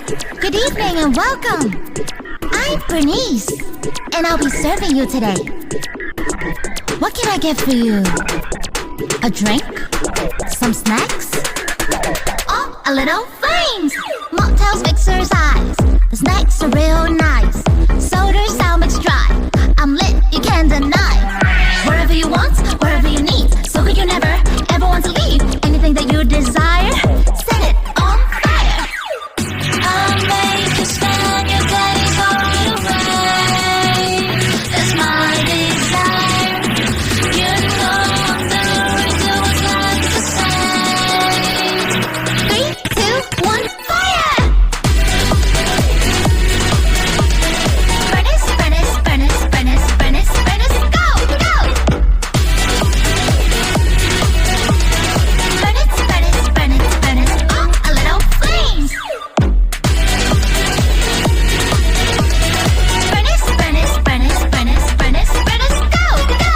Good evening and welcome. I'm Bernice, and I'll be serving you today. What can I get for you? A drink? Some snacks? Oh, a little flames! Mocktails, mixers, eyes. The snacks are real nice. Sodas, sound mix dry. I'm lit, you can't deny. Wherever you want, wherever you need. So good you never, ever want to leave. Anything that you desire, set it on fire. I'm made to spend your days all away. That's my desire. You know I'm through to what's left to say. 3, 2, 1, fire! Furnace, furnace, furnace, furnace, furnace, furnace, go, go! Furnace, furnace, furnace, furnace, oh, a little flames! Furnace, furnace, furnace, furnace, furnace, furnace, go, go!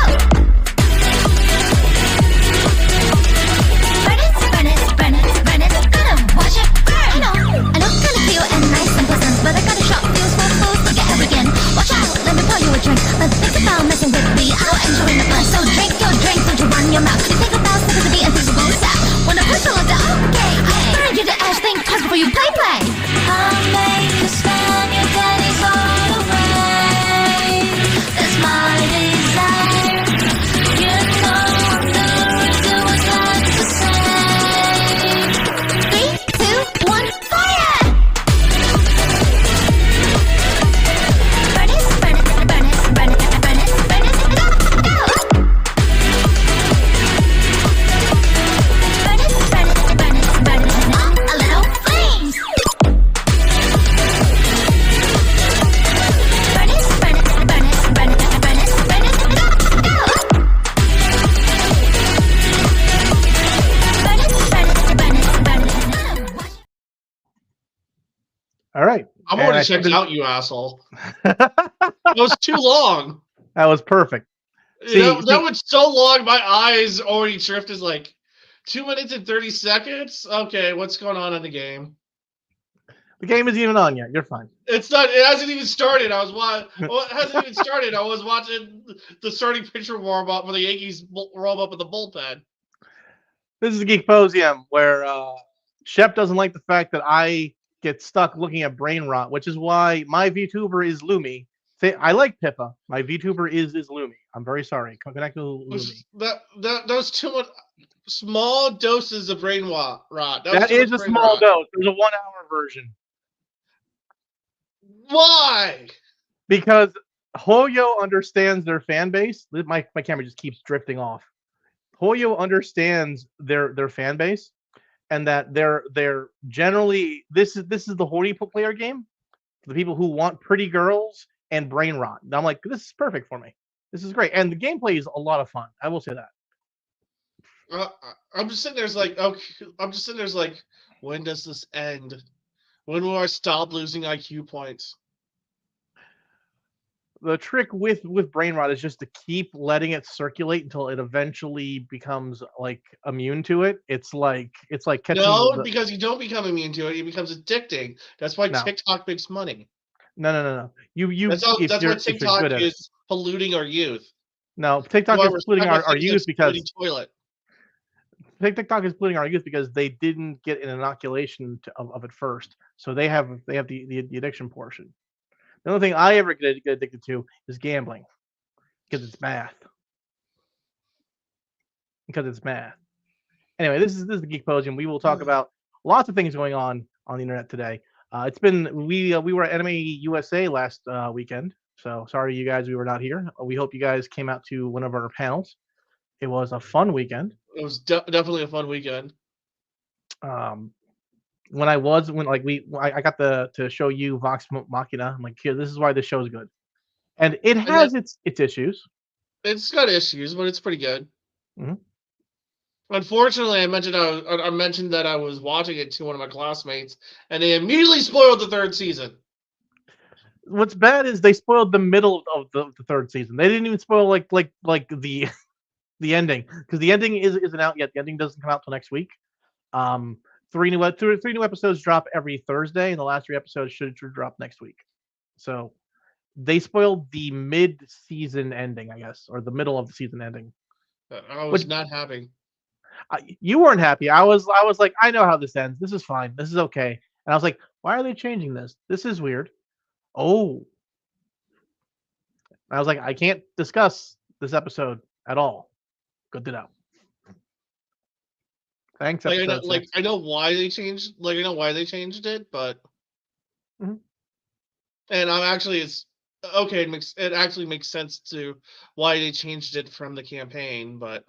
Furnace, furnace, furnace, furnace, gonna watch it burn! I know, I look kinda cute and nice and pleasant, but I got a shot feels for food, forget everything. Watch out, let me pour you a drink. But think about messing with me, I'll enjoy the fun. So drink your drink, don't you run your mouth. You take a bow, sip of the beat and things will go south. When the first look at okay, burn you to ash, think twice before you play. I'm made to spend your days all away. That's my desire. You know I'm through to what's left to say. 3, 2, 1, fire! Furnace, furnace, furnace, furnace, furnace, furnace, go, go! Furnace, furnace, furnace, furnace, oh, a little flames! Furnace, furnace, furnace, furnace, furnace, furnace, go, go! Furnace, furnace, furnace, furnace. All right. I'm And I already checked think out, you asshole. That was too long. that was perfect. See- that was so long, my eyes already drifted like 2 minutes and 30 seconds. Okay, what's going on in the game? The game isn't even on yet. You're fine. It's not. It hasn't even started. Well, it hasn't even started. I was watching the starting pitcher warm up when the Yankees warm up in the bullpen. This is Geek Posium, where Shep doesn't like the fact that I get stuck looking at brain rot, which is why my VTuber is Lumi. I like Pippa. My VTuber is Lumi. I'm very sorry. Connect to Lumi. Those too much small doses of brain rot. That is a small dose. There's a 1 hour version. Why? Because Hoyo understands their fan base. My camera just keeps drifting off. Hoyo understands their fan base, and that they're generally this is the horny player game, the people who want pretty girls and brain rot. And I'm like, this is perfect for me. This is great, and the gameplay is a lot of fun. I will say that. I'm just sitting there's like, okay. I'm just sitting there's like, when does this end? When will I stop losing IQ points? The trick with brain rot is just to keep letting it circulate until it eventually becomes like immune to it. It's like catching No, because you don't become immune to it. It becomes addicting. That's why No. TikTok makes money. No. You That's if why you're TikTok good at it. is polluting our youth. No, TikTok Whoever is polluting our TikTok's youth because polluting toilet. TikTok is polluting our youth because they didn't get an inoculation of it first, so they have the addiction portion. The only thing I ever get addicted to is gambling because it's math. Anyway, this is the Geek Posium. We will talk about lots of things going on the internet today. It's been we were at Anime USA last weekend, so sorry you guys we were not here. We hope you guys came out to one of our panels. It was a fun weekend. It was definitely a fun weekend. When I got to show you Vox Machina. I'm like, here, this is why this show is good, and it has its issues. It's got issues, but it's pretty good. Mhm. Unfortunately, I mentioned that I was watching it to one of my classmates, and they immediately spoiled the third season. What's bad is they spoiled the middle of the third season. They didn't even spoil like the ending, because the ending isn't out yet. The ending doesn't come out till next week. three new episodes drop every Thursday, and the last 3 episodes should drop next week. So they spoiled the mid-season ending, I guess, or the middle of the season ending. I was not happy. You weren't happy. I was like, I know how this ends. This is fine. This is okay. And I was like, why are they changing this? This is weird. Oh. I was like, I can't discuss this episode at all. Good to know. Thanks, episode 6. I know why they changed. I know why they changed it, but Mhm. and I'm actually it's okay. It actually makes sense to why they changed it from the campaign, but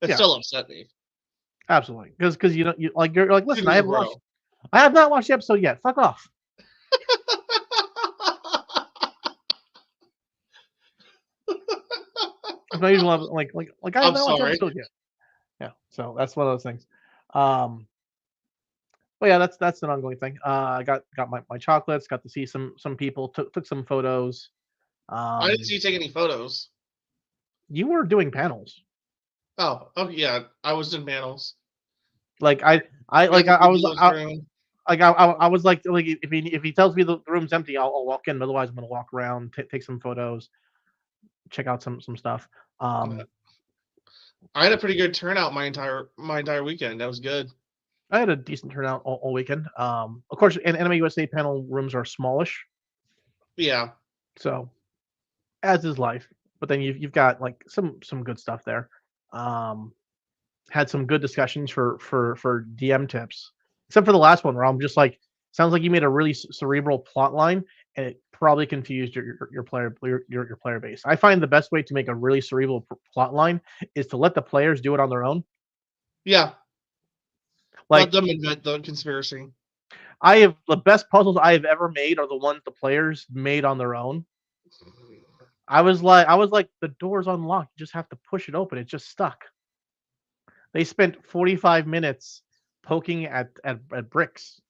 it Yeah. still upset me. Absolutely, because you're like, listen, I I have not watched the episode yet. Fuck off. That's my usual like I have I'm not watched the sorry. episode yet. Yeah, so that's one of those things. But yeah, that's an ongoing thing. I got my chocolates. Got to see some people. Took some photos. I didn't see you take any photos. You were doing panels. Oh yeah, I was in panels. Like I was like if he tells me the room's empty, I'll walk in. Otherwise, I'm gonna walk around, take some photos, check out some stuff. I had a pretty good turnout my entire weekend. That was good. I had a decent turnout all weekend. Of course, Anime USA panel rooms are smallish, Yeah. so as is life. But then you've got like some good stuff there. Had some good discussions for DM tips, except for the last one where I'm just like, sounds like you made a really cerebral plot line, and it probably confused your player base. I find the best way to make a really cerebral plot line is to let the players do it on their own. Yeah. Like, let them invent the conspiracy. the best puzzles I have ever made are the ones the players made on their own. I was like, the door's unlocked. You just have to push it open. It's just stuck. They spent 45 minutes poking at bricks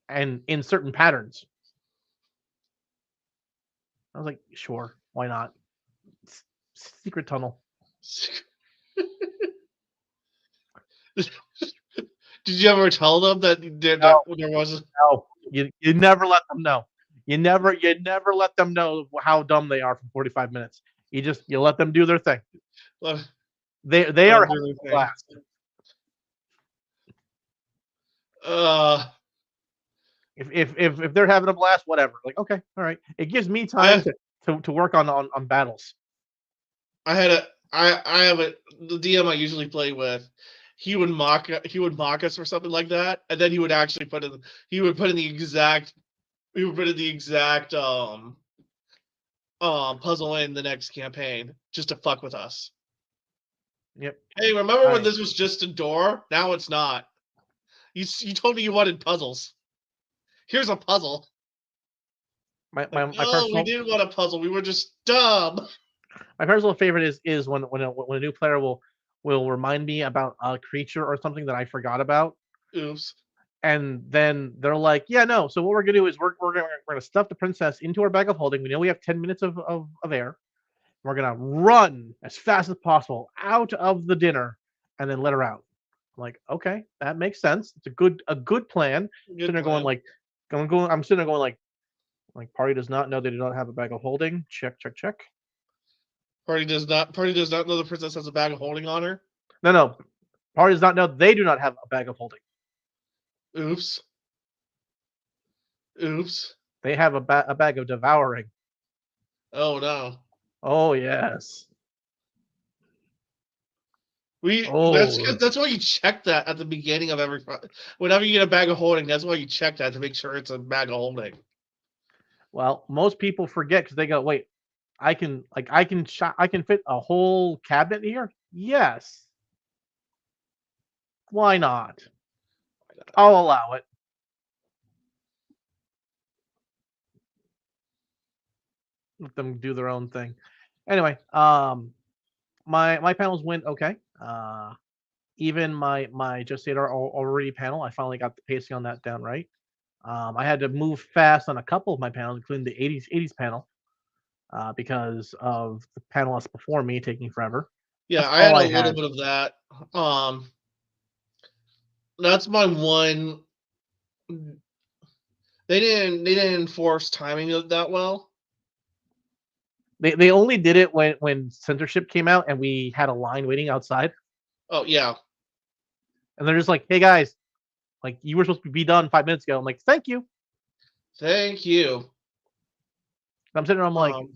and in certain patterns. I was like, sure, why not? Secret tunnel. Did you ever tell them that there was? No, you never let them know. You never let them know how dumb they are for 45 minutes. You let them do their thing. They are having a blast. If they're having a blast, whatever. Like, okay, all right. It gives me time to work on battles. I have the DM I usually play with. He would mock us for something like that, and then he would actually put in the exact puzzle in the next campaign just to fuck with us. Yep. Hey, remember when this was just a door? Now it's not. You told me you wanted puzzles. Here's a puzzle. My we didn't want a puzzle. We were just dumb. My personal favorite is when a new player will remind me about a creature or something that I forgot about. Oops. And then they're like, yeah, no. So what we're gonna do is we're gonna stuff the princess into our bag of holding. We know we have 10 minutes of air. We're gonna run as fast as possible out of the dinner and then let her out. I'm like, okay, that makes sense. It's a good plan. I'm sitting there going like party does not know they do not have a bag of holding. Check. Party does not know the princess has a bag of holding on her. No. Party does not know they do not have a bag of holding. Oops. They have a bag of devouring. Oh no. Oh yes. That's why you check that at the beginning of every. Whenever you get a bag of holding, that's why you check that to make sure it's a bag of holding. Well, most people forget because they go, wait, I can fit a whole cabinet here. Yes. Why not? I'll allow it. Let them do their own thing. Anyway, my panels went okay. Even my Just Say It already panel, I finally got the pacing on that down right. I had to move fast on a couple of my panels, including the 80s panel, because of the panelists before me taking forever. Yeah, I had a little bit of that. That's my one. They didn't enforce timing of that well. They only did it when censorship came out and we had a line waiting outside, Oh yeah, and they're just like, "Hey guys, like you were supposed to be done 5 minutes ago." I'm like, "Thank you." thank you. I'm sitting there. Um,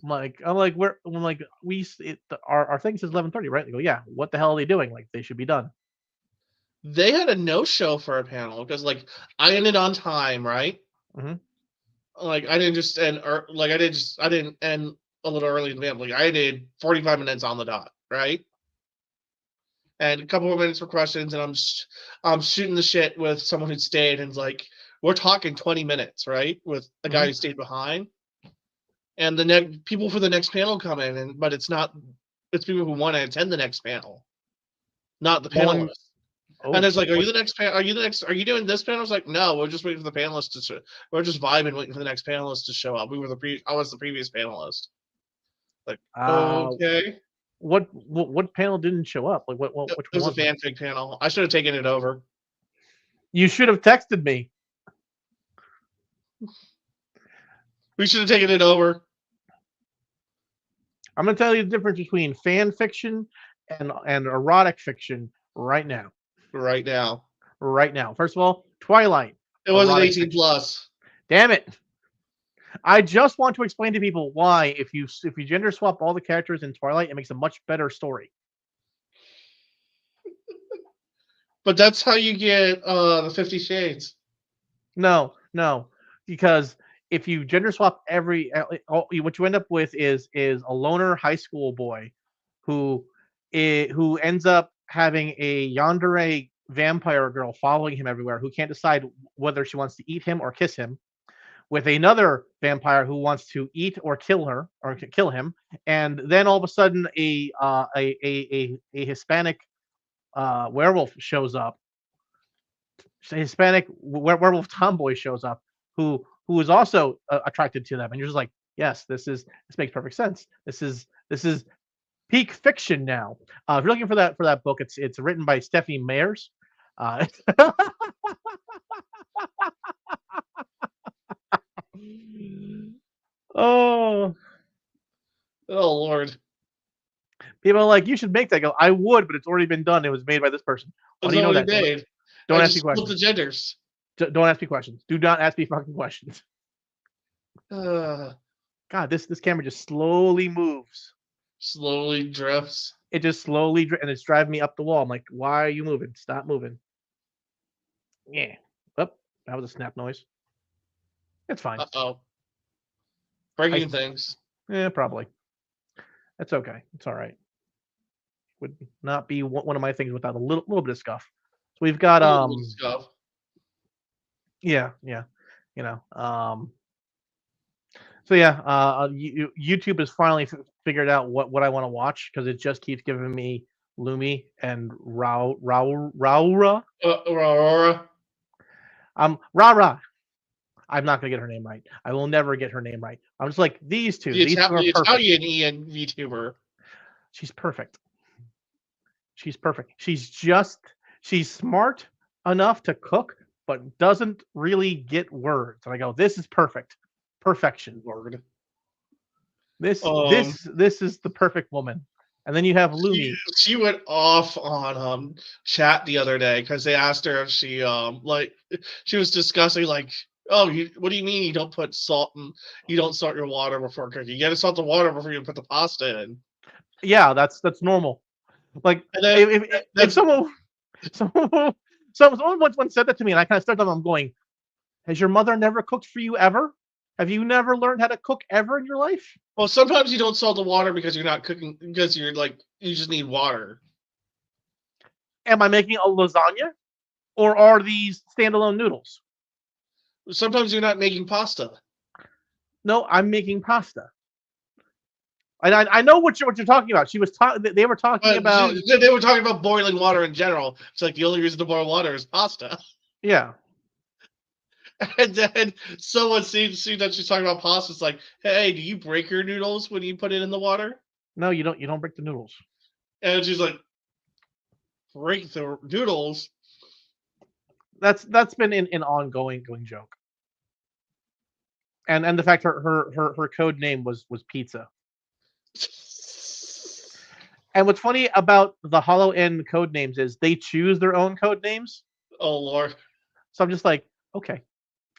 Our thing says 11:30, right? They go, "Yeah." What the hell are they doing? Like they should be done. they had a no show for a panel because like I ended on time, right? Mhm. Like I didn't just end, or like I didn't end a little early in the event. Like I did 45 minutes on the dot, right? And a couple of minutes for questions, and I'm shooting the shit with someone who stayed, and like we're talking 20 minutes, right, with a guy Mhm. who stayed behind, and the next people for the next panel come in, and but it's people who want to attend the next panel, not the Going. panelists. And Oh, it's like, are you what? the next are you the next? Are you doing this panel? I was like, no, we're just waiting for the panelists to show. We're just vibing, waiting for the next panelist to show up. I was the previous panelist. Like, Uh, okay, what panel didn't show up? Like it which one was a was it? fanfic panel. I should have taken it over. You should have texted me. We should have taken it over I'm gonna tell you the difference between fan fiction and erotic fiction right now. right now. Right now. First of all, Twilight, It wasn't erotic 18 fiction. plus. Damn it! I just want to explain to people why if you gender swap all the characters in Twilight, it makes a much better story. But that's how you get the 50 Shades. No, because if you gender swap what you end up with is a loner high school boy who who ends up having a yandere vampire girl following him everywhere who can't decide whether she wants to eat him or kiss him, with another vampire who wants to eat or kill her or kill him, and then all of a sudden a Hispanic werewolf shows up. A Hispanic werewolf tomboy shows up who is also attracted to them, and you're just like, yes, this makes perfect sense. This is peak fiction now. If you're looking for that book, it's written by Stephanie Meyers. Uh, oh, Oh Lord, people are like, you should make that. I go, I would, but it's already been done. It was made by this person. How it's do you know already that? made. I Don't ask me just split the questions. genders. Don't ask me questions. Do not ask me fucking questions. Uh, God, this camera just slowly moves. slowly drifts. It just slowly and it's driving me up the wall. I'm like, why are you moving? Stop moving. Yeah. Oh, that was a snap noise. It's fine. Uh-oh. Breaking I things. Yeah, probably. That's okay. It's all right. Would not be one of my things without a little bit of scuff. So we've got A little bit of stuff. yeah. You know. So yeah, YouTube has finally figured out what I want to watch because it just keeps giving me Lumi and Raura. Aurora. Rara. I'm not gonna get her name right. I will never get her name right. I'm just like these two. The, These two are the perfect. Italian Ian VTuber. She's perfect. She's perfect. She's smart enough to cook, but doesn't really get words. And I go, this is perfect. Perfection. Lord. This is the perfect woman. And then you have Lumi. She went off on chat the other day because they asked her if she like she was discussing like, oh, what do you mean you don't put salt and you don't salt your water before cooking? You gotta salt the water before you put the pasta in. Yeah, that's normal. Like And then if someone once said that to me, and I kind of started. I'm going, has your mother never cooked for you ever? Have you never learned how to cook ever in your life? well, sometimes you don't salt the water because you're not cooking because you're like you just need water. Am I making a lasagna, or are these standalone noodles? Sometimes you're not making pasta. No, I'm making pasta. And I know what you're talking about. They were talking about. They were talking about boiling water in general. It's like the only reason to boil water is pasta. Yeah. And then someone sees that she's talking about pasta. It's like, hey, do you break your noodles when you put it in the water? No, you don't. You don't break the noodles. And she's like, break the noodles. That's been an ongoing joke. And the fact her code name was pizza. And what's funny about the Hollow End code names is they choose their own code names. Oh Lord. So I'm just like, okay,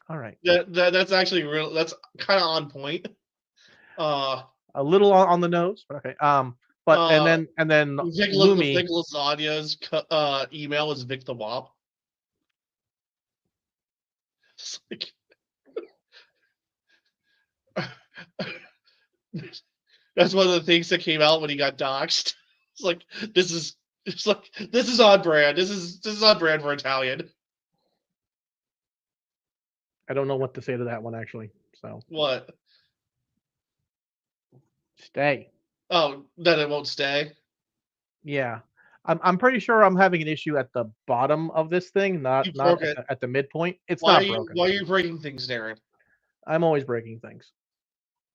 all right. That's actually real. That's kind of on point. A little on the nose, but okay. But and then Lumi. Vic Lasagna's email is Vic the Wop. That's one of the things that came out when he got doxxed. It's like this is on brand. This is on brand for Italian. I don't know what to say to that one actually. So what? Stay. Oh, then it won't stay. Yeah, I'm pretty sure I'm having an issue at the bottom of this thing, not at the midpoint. It's not broken. Why are you breaking things, Darren? I'm always breaking things.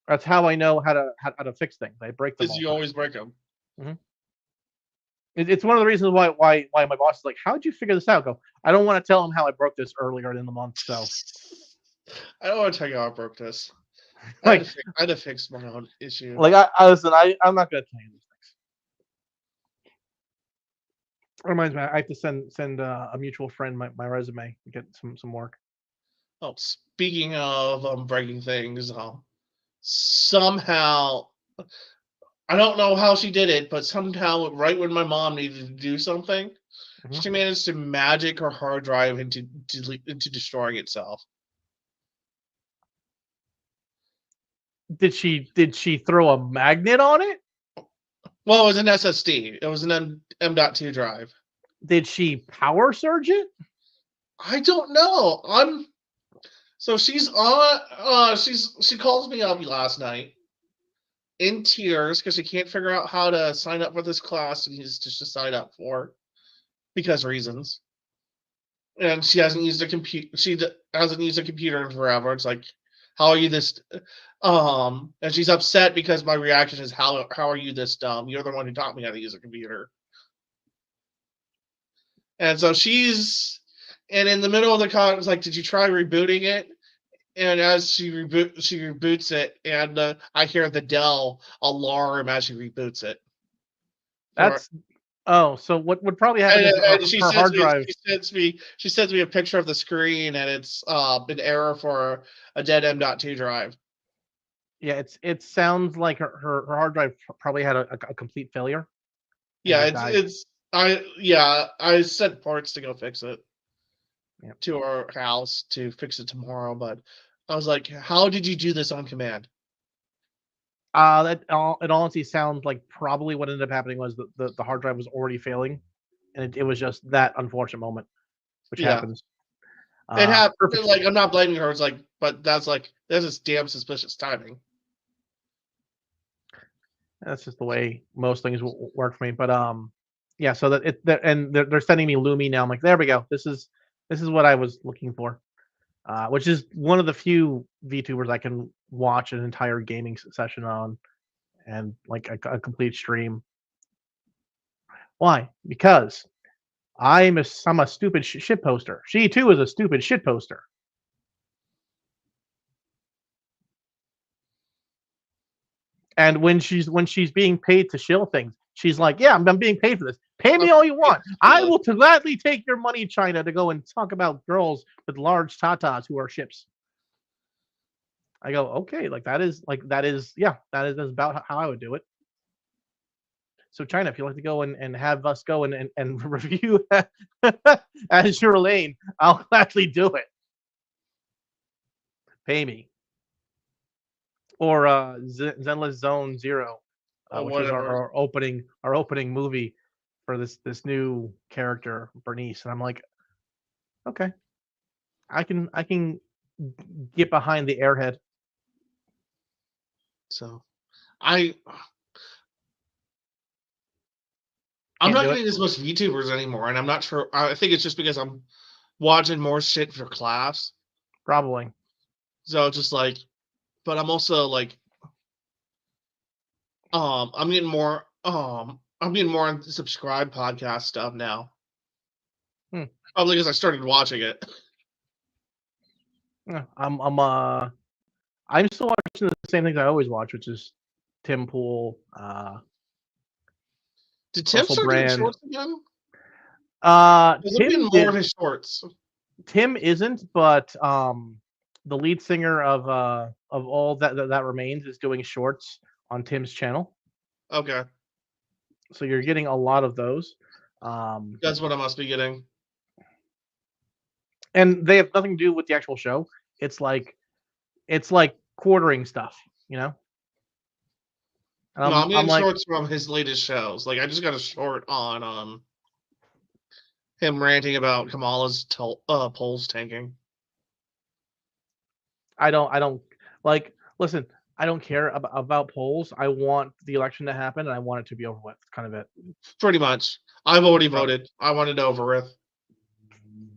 That's how I know how to fix things. I break them. Because you always break them. Mm-hmm. It's one of the reasons why my boss is like, "How'd you figure this out?" I go, I don't want to tell him how I broke this earlier in the month. So I don't want to tell you how I broke this. Like, I had to fix my own issue. Like listen, I'm not gonna tell you these things. It reminds me, I have to send a mutual friend my resume to get some work. Oh, speaking of breaking things, somehow I don't know how she did it, but somehow right when my mom needed to do something, she managed to magic her hard drive into destroying itself. Did she throw a magnet on it? Well, it was an SSD. It was an M.2 drive. Did she power surge it? I don't know. So she's on. She calls me up last night in tears because she can't figure out how to sign up for this class and he's just to sign up for because reasons. And she hasn't used a computer. She hasn't used a computer in forever. It's like, how are you this? And she's upset because my reaction is, how are you this dumb? You're the one who taught me how to use a computer. And so and in the middle of the con, it's like, did you try rebooting it? And as she reboots it, and I hear the Dell alarm as she reboots it. So what would probably happen is her hard drive. She sends me a picture of the screen, and it's an error for a dead M.2 drive. Yeah, it sounds like her hard drive probably had a complete failure. Yeah, I sent parts to go fix it to our house to fix it tomorrow, but I was like, how did you do this on command? It honestly sounds like probably what ended up happening was the hard drive was already failing, and it was just that unfortunate moment, which happens. It happened. Like, I'm not blaming her. It's like, but that's just damn suspicious timing. That's just the way most things work for me. But yeah. So they're sending me Lumi now. I'm like, there we go. This is what I was looking for. Which is one of the few VTubers I can watch an entire gaming session on, and like a complete stream. Why? Because I'm a stupid shit poster. She too is a stupid shit poster. And when she's being paid to shill things, she's like, "Yeah, I'm being paid for this. Pay me all you want. I will gladly take your money, China, to go and talk about girls with large tatas who are ships." I go, okay, that is about how I would do it. So China, if you'd like to go and have us go and review Azure Lane, I'll gladly do it. Pay me. Or Zenless Zone Zero, which is our opening movie for this new character, Bernice. And I'm like, okay, I can get behind the airhead. So I'm not getting as much VTubers anymore, and I'm not sure. I think it's just because I'm watching more shit for class. Probably. So just like, but I'm also like, I'm getting more on subscribe podcast stuff now. Probably because I started watching it. Yeah, I'm still watching the same things I always watch, which is Tim Pool, Did Tim Russell start doing Brand. shorts again? Because I'm getting more of his shorts. Tim isn't, but the lead singer of all that remains is doing shorts on Tim's channel. Okay. So you're getting a lot of those. That's what I must be getting. And they have nothing to do with the actual show. It's like quartering stuff, you know. No, I'm getting like, shorts from his latest shows. Like I just got a short on him ranting about Kamala's polls tanking. I don't like. Listen, I don't care about polls. I want the election to happen, and I want it to be over with. Kind of it. Pretty much. I've already voted. I want it over with.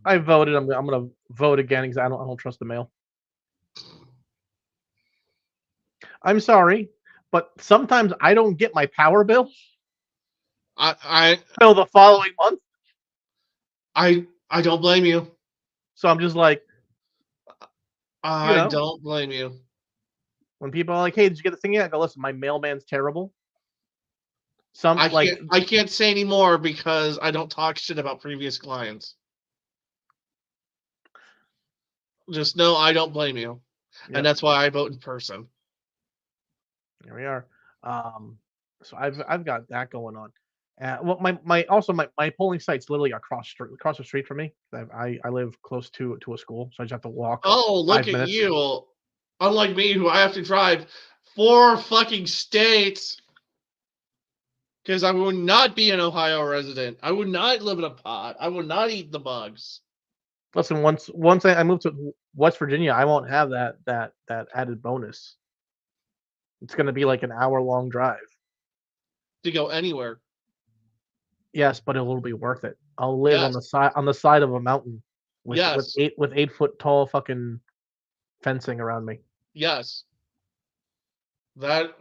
I voted. I'm gonna vote again because I don't trust the mail. I'm sorry, but sometimes I don't get my power bill till the following month. I don't blame you. So I'm just like, I don't blame you. When people are like, "Hey, did you get the thing yet?" I go, "Listen, my mailman's terrible." I can't say anymore because I don't talk shit about previous clients. Just know I don't blame you, and that's why I vote in person. Here we are. So I've got that going on. Well, my polling site's literally across the street from me. I live close to a school, so I just have to walk. Oh, look 5 at minutes. you! Unlike me, who I have to drive 4 fucking states. Because I would not be an Ohio resident. I would not live in a pod. I would not eat the bugs. Listen, once I move to West Virginia, I won't have that added bonus. It's going to be like an hour-long drive To go anywhere. Yes, but it'll be worth it. I'll live on the side of a mountain with 8-foot tall fucking fencing around me. Yes. That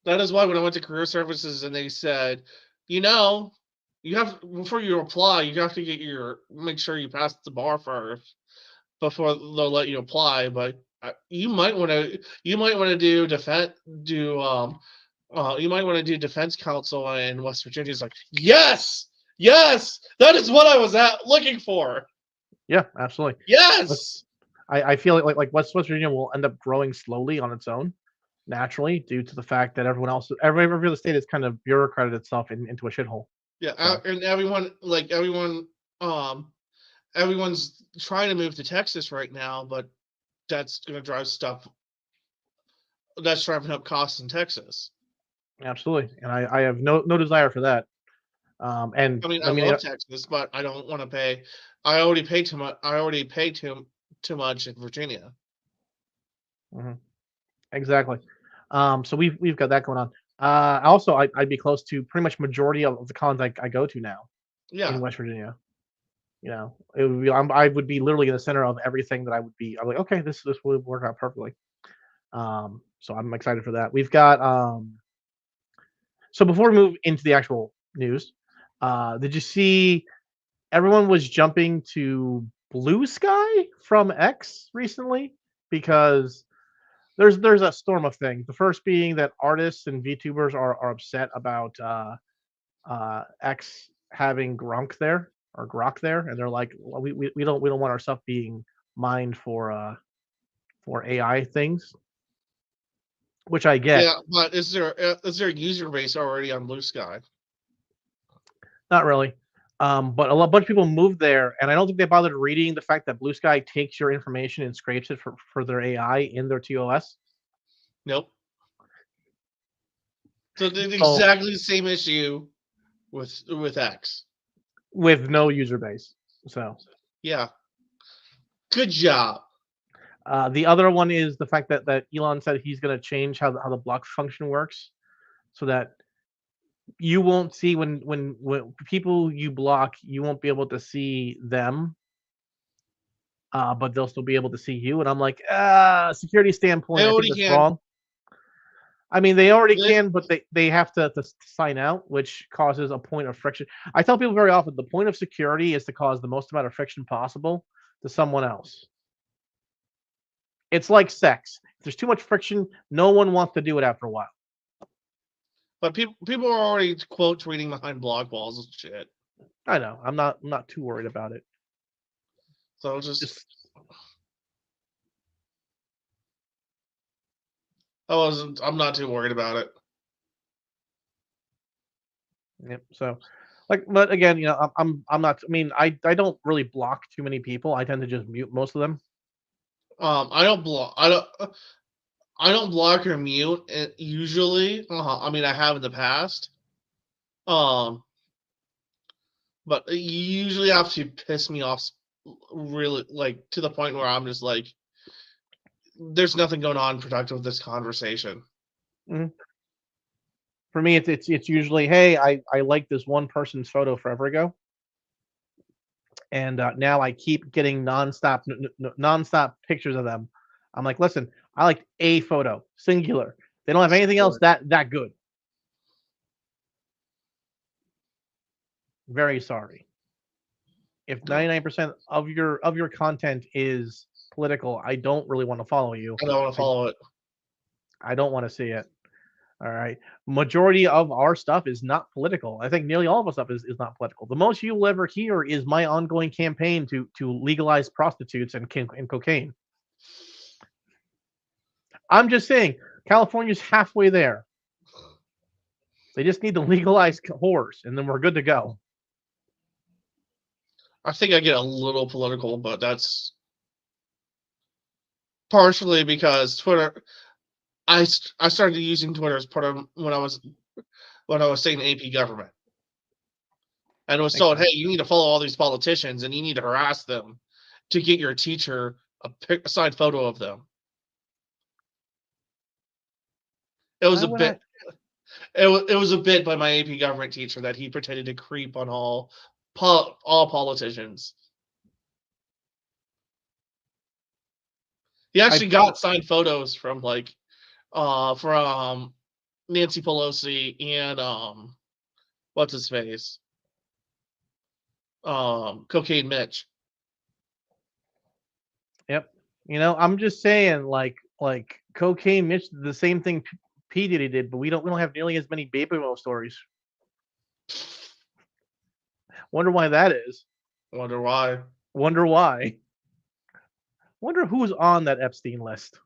is why when I went to career services and they said, you have before you apply, you have to make sure you pass the bar first before they'll let you apply. But you might want to do you might want to do defense counsel in West Virginia. It's like, yes, that is what I was looking for. Yeah, absolutely. Yes. I feel like West Virginia will end up growing slowly on its own, naturally, due to the fact that every other state has kind of bureaucrated itself into a shithole. Yeah, so. And everyone's trying to move to Texas right now, but that's going to drive stuff. That's driving up costs in Texas. Absolutely, and I have no desire for that. And I love Texas, but I don't want to pay. I already pay too much. I already pay too much in Virginia. Mm-hmm. Exactly. So we've got that going on. Also, I'd be close to pretty much majority of the cons I go to now. Yeah. In West Virginia. It would be I would be literally in the center of everything that I'm like, okay, this will work out perfectly. So I'm excited for that. We've got so before we move into the actual news, did you see everyone was jumping to Blue Sky from X recently? Because there's a storm of things. The first being that artists and VTubers are upset about X having Grok there, and they're like, well, we don't want our stuff being mined for AI things, which I get. Yeah, but is there a user base already on Blue Sky? Not really. But a bunch of people moved there, and I don't think they bothered reading the fact that Blue Sky takes your information and scrapes it for their AI in their TOS. Nope. So it's exactly the same issue with X. With no user base. So yeah. Good job. The other one is the fact that Elon said he's going to change how the block function works, so that you won't see when people you block, you won't be able to see them, but they'll still be able to see you. And I'm like, security standpoint, I think that's wrong. I mean, they already can, but they have to sign out, which causes a point of friction. I tell people very often the point of security is to cause the most amount of friction possible to someone else. It's like sex. If there's too much friction, no one wants to do it after a while. But people are already quote tweeting behind blog walls and shit. I know. I'm not too worried about it. So just I'm not too worried about it. Yep. So, but again, I'm not. I mean, I don't really block too many people. I tend to just mute most of them. I don't block or mute usually. I mean, I have in the past. But you usually have to piss me off really, like, to the point where I'm just like, there's nothing going on productive with this conversation. Mm-hmm. For me, it's usually, hey, I liked this one person's photo forever ago, and now I keep getting nonstop pictures of them. I'm like, listen, I liked a photo, singular. They don't have anything else that good. Very sorry. If 99% of your content is political, I don't really want to follow you. I don't want to follow it. I don't want to see it. All right. Majority of our stuff is not political. I think nearly all of our stuff is not political. The most you will ever hear is my ongoing campaign to legalize prostitutes and cocaine. I'm just saying, California's halfway there. They just need to legalize whores, and then we're good to go. I think I get a little political, but that's partially because Twitter. I started using Twitter as part of when I was saying AP government, and it was told, hey, you need to follow all these politicians and you need to harass them to get your teacher a signed photo of them. It was a bit. It was a bit by my AP government teacher that he pretended to creep on all politicians. He actually got signed photos from from Nancy Pelosi and what's his face? Cocaine Mitch. Yep. I'm just saying, like Cocaine Mitch did the same thing P. Diddy did, but we don't have nearly as many baby oil stories. Wonder why that is. Wonder why. Wonder who's on that Epstein list.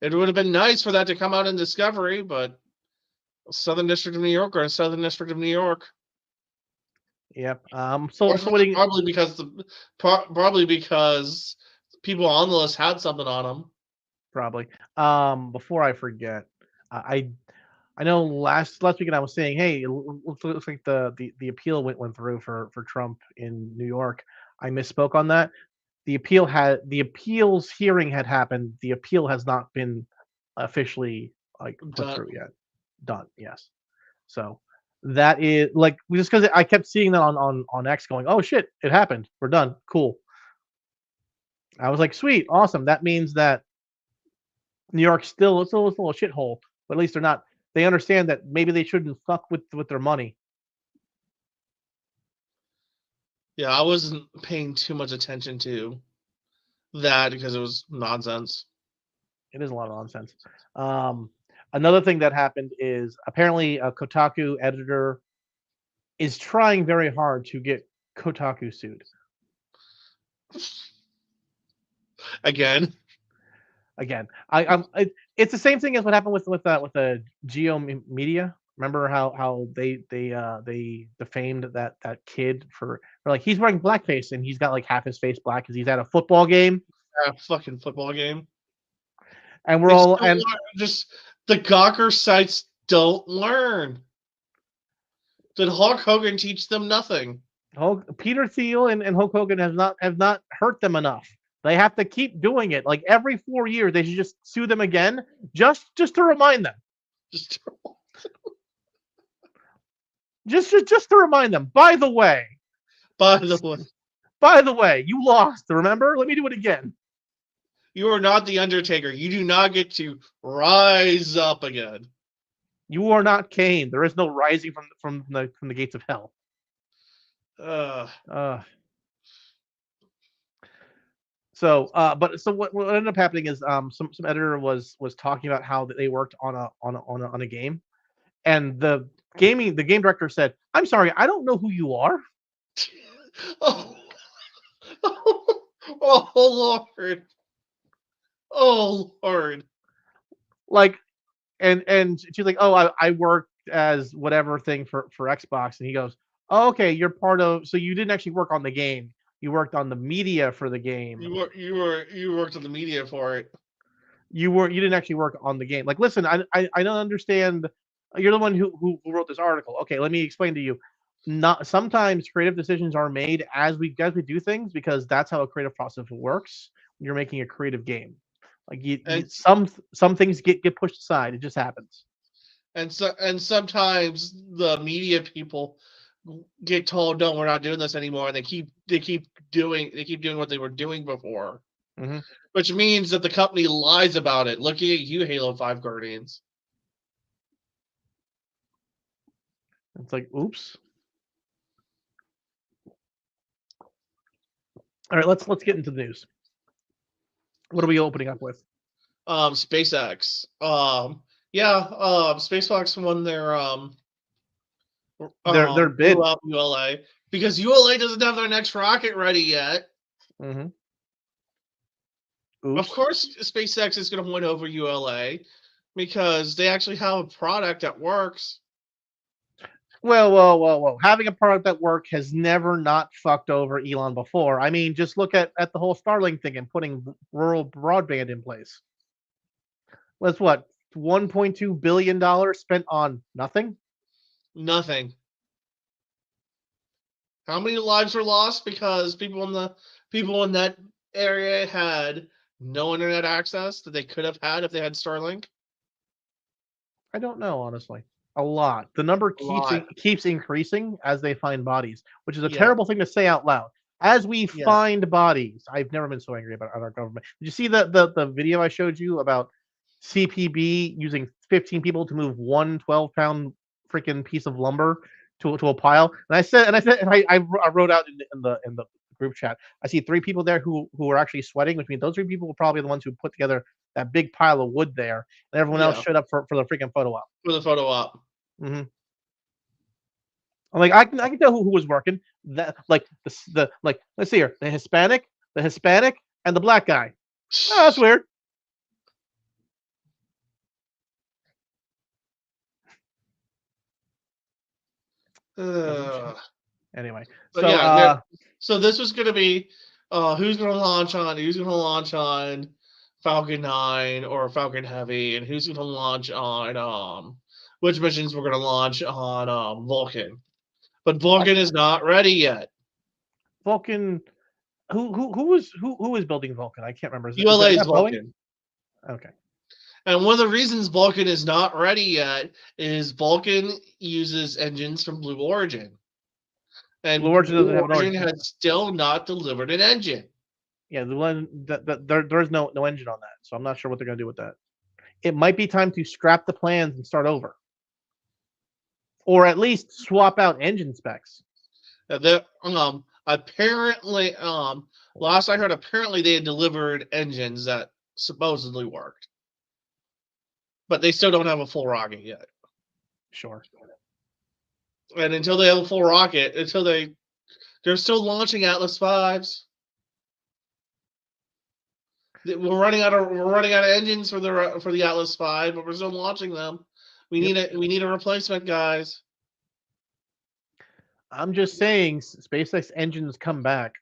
It would have been nice for that to come out in Discovery, but Southern District of New York or Southern District of New York. Yep. Probably because people on the list had something on them. Probably. Before I forget, I know last weekend I was saying, hey, it looks like the appeal went through for Trump in New York. I misspoke on that. The appeals hearing had happened. The appeal has not been officially put through yet. Done. Yes. So that is just because I kept seeing that on X going, oh shit, it happened. We're done. Cool. I was like, sweet, awesome. That means that New York it's a little shithole, but at least they're not. They understand that maybe they shouldn't fuck with their money. Yeah, I wasn't paying too much attention to that because it was nonsense. It is a lot of nonsense. Another thing that happened is apparently a Kotaku editor is trying very hard to get Kotaku sued. Again. It's the same thing as what happened with the Geo Media. Remember how they defamed that kid for like he's wearing blackface and he's got like half his face black because he's at a football game. A fucking football game. And we're all and just the Gawker sites don't learn. Did Hulk Hogan teach them nothing? Peter Thiel and Hulk Hogan have not hurt them enough. They have to keep doing it. Like every 4 years, they should just sue them again, just to remind them. Just to remind them. By the way, you lost. Remember? Let me do it again. You are not the Undertaker. You do not get to rise up again. You are not Kane. There is no rising from the gates of hell. So what ended up happening is some editor was talking about how they worked on a game, and the game director said, "I'm sorry, I don't know who you are." Oh, oh Lord. Oh Lord. Like, and she's like, "Oh, I worked as whatever thing for Xbox," and he goes, "Oh, okay, you're part of. So you didn't actually work on the game. You worked on the media for the game. You worked on the media for it. You didn't actually work on the game. Like, listen, I don't understand. You're the one who wrote this article. Okay, let me explain to you. Not sometimes creative decisions are made as we do things because that's how a creative process works. When you're making a creative game, like some things get pushed aside. It just happens. And sometimes the media people get told, "No, we're not doing this anymore," and they keep doing what they were doing before, which means that the company lies about it. Looking at you, Halo 5 Guardians. It's like, oops. All right, let's get into the news. What are we opening up with? SpaceX. SpaceX won their bid ULA because ULA doesn't have their next rocket ready yet. Oops. Of course, SpaceX is going to win over ULA because they actually have a product that works. Well. Having a product that works has never not fucked over Elon before. I mean, just look at the whole Starlink thing and putting rural broadband in place. That's what, $1.2 billion spent on nothing? Nothing. How many lives were lost because people in that area had no internet access that they could have had if they had Starlink? I don't know, honestly. A lot. The number keeps increasing as they find bodies, which is a terrible thing to say out loud. As we find bodies, I've never been so angry about our government. Did you see the video I showed you about CPB using 15 people to move one 12-pound freaking piece of lumber to a pile? And I wrote out in the group chat. I see 3 people there who are actually sweating, which means those 3 people were probably the ones who put together that big pile of wood there, and everyone else showed up for the freaking photo op. For the photo op. I'm like, I can tell who was working. That like the let's see here, the Hispanic, and the black guy. Oh, that's weird. Anyway, so this was going to be who's going to launch on Falcon 9 or Falcon Heavy, and who's going to launch on which missions we're going to launch on Vulcan. But Vulcan is not ready yet. Vulcan, who is building Vulcan? I can't remember. ULA is Vulcan. Okay. And one of the reasons Vulcan is not ready yet is Vulcan uses engines from Blue Origin. And Blue Origin has still not delivered an engine. Yeah, the one that there's no engine on that, so I'm not sure what they're going to do with that. It might be time to scrap the plans and start over, or at least swap out engine specs. Apparently, last I heard, apparently they had delivered engines that supposedly worked, but they still don't have a full rocket yet. Sure. And until they have a full rocket, they're still launching Atlas 5s. We're running out of engines for the Atlas 5, but we're still launching them. We need a replacement, guys. I'm just saying, SpaceX engines come back.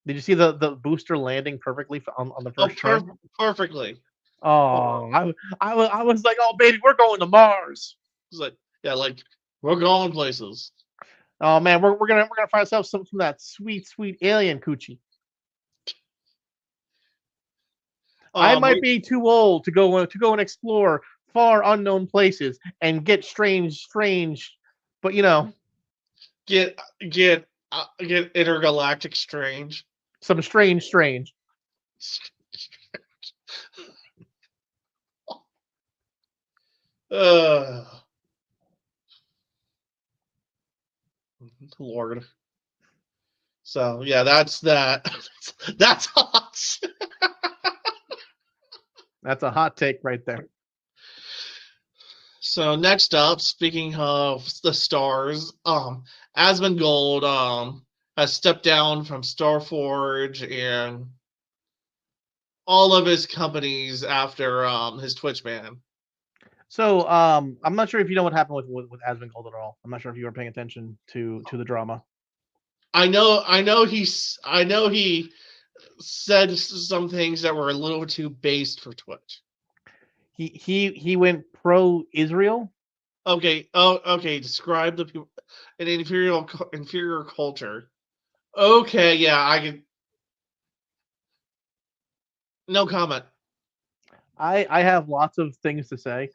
Did you see the booster landing perfectly on the first turn? Perfectly. Oh, I was like, oh baby, we're going to Mars. It's like we're going places. Oh man, we're gonna find ourselves some of that sweet alien coochie. I might be too old to go and explore far unknown places and get strange, but get intergalactic strange. Some strange. Lord. So yeah, that's that. That's hot. That's a hot take right there. So next up, speaking of the stars, Asmongold has stepped down from Starforge and all of his companies after his Twitch ban. So I'm not sure if you know what happened with Asmongold at all. I'm not sure if you were paying attention to the drama. I know he said some things that were a little too based for Twitch. He went pro-Israel. Okay. Oh, okay. Describe the people an inferior culture. Okay. Yeah, I can. No comment. I have lots of things to say,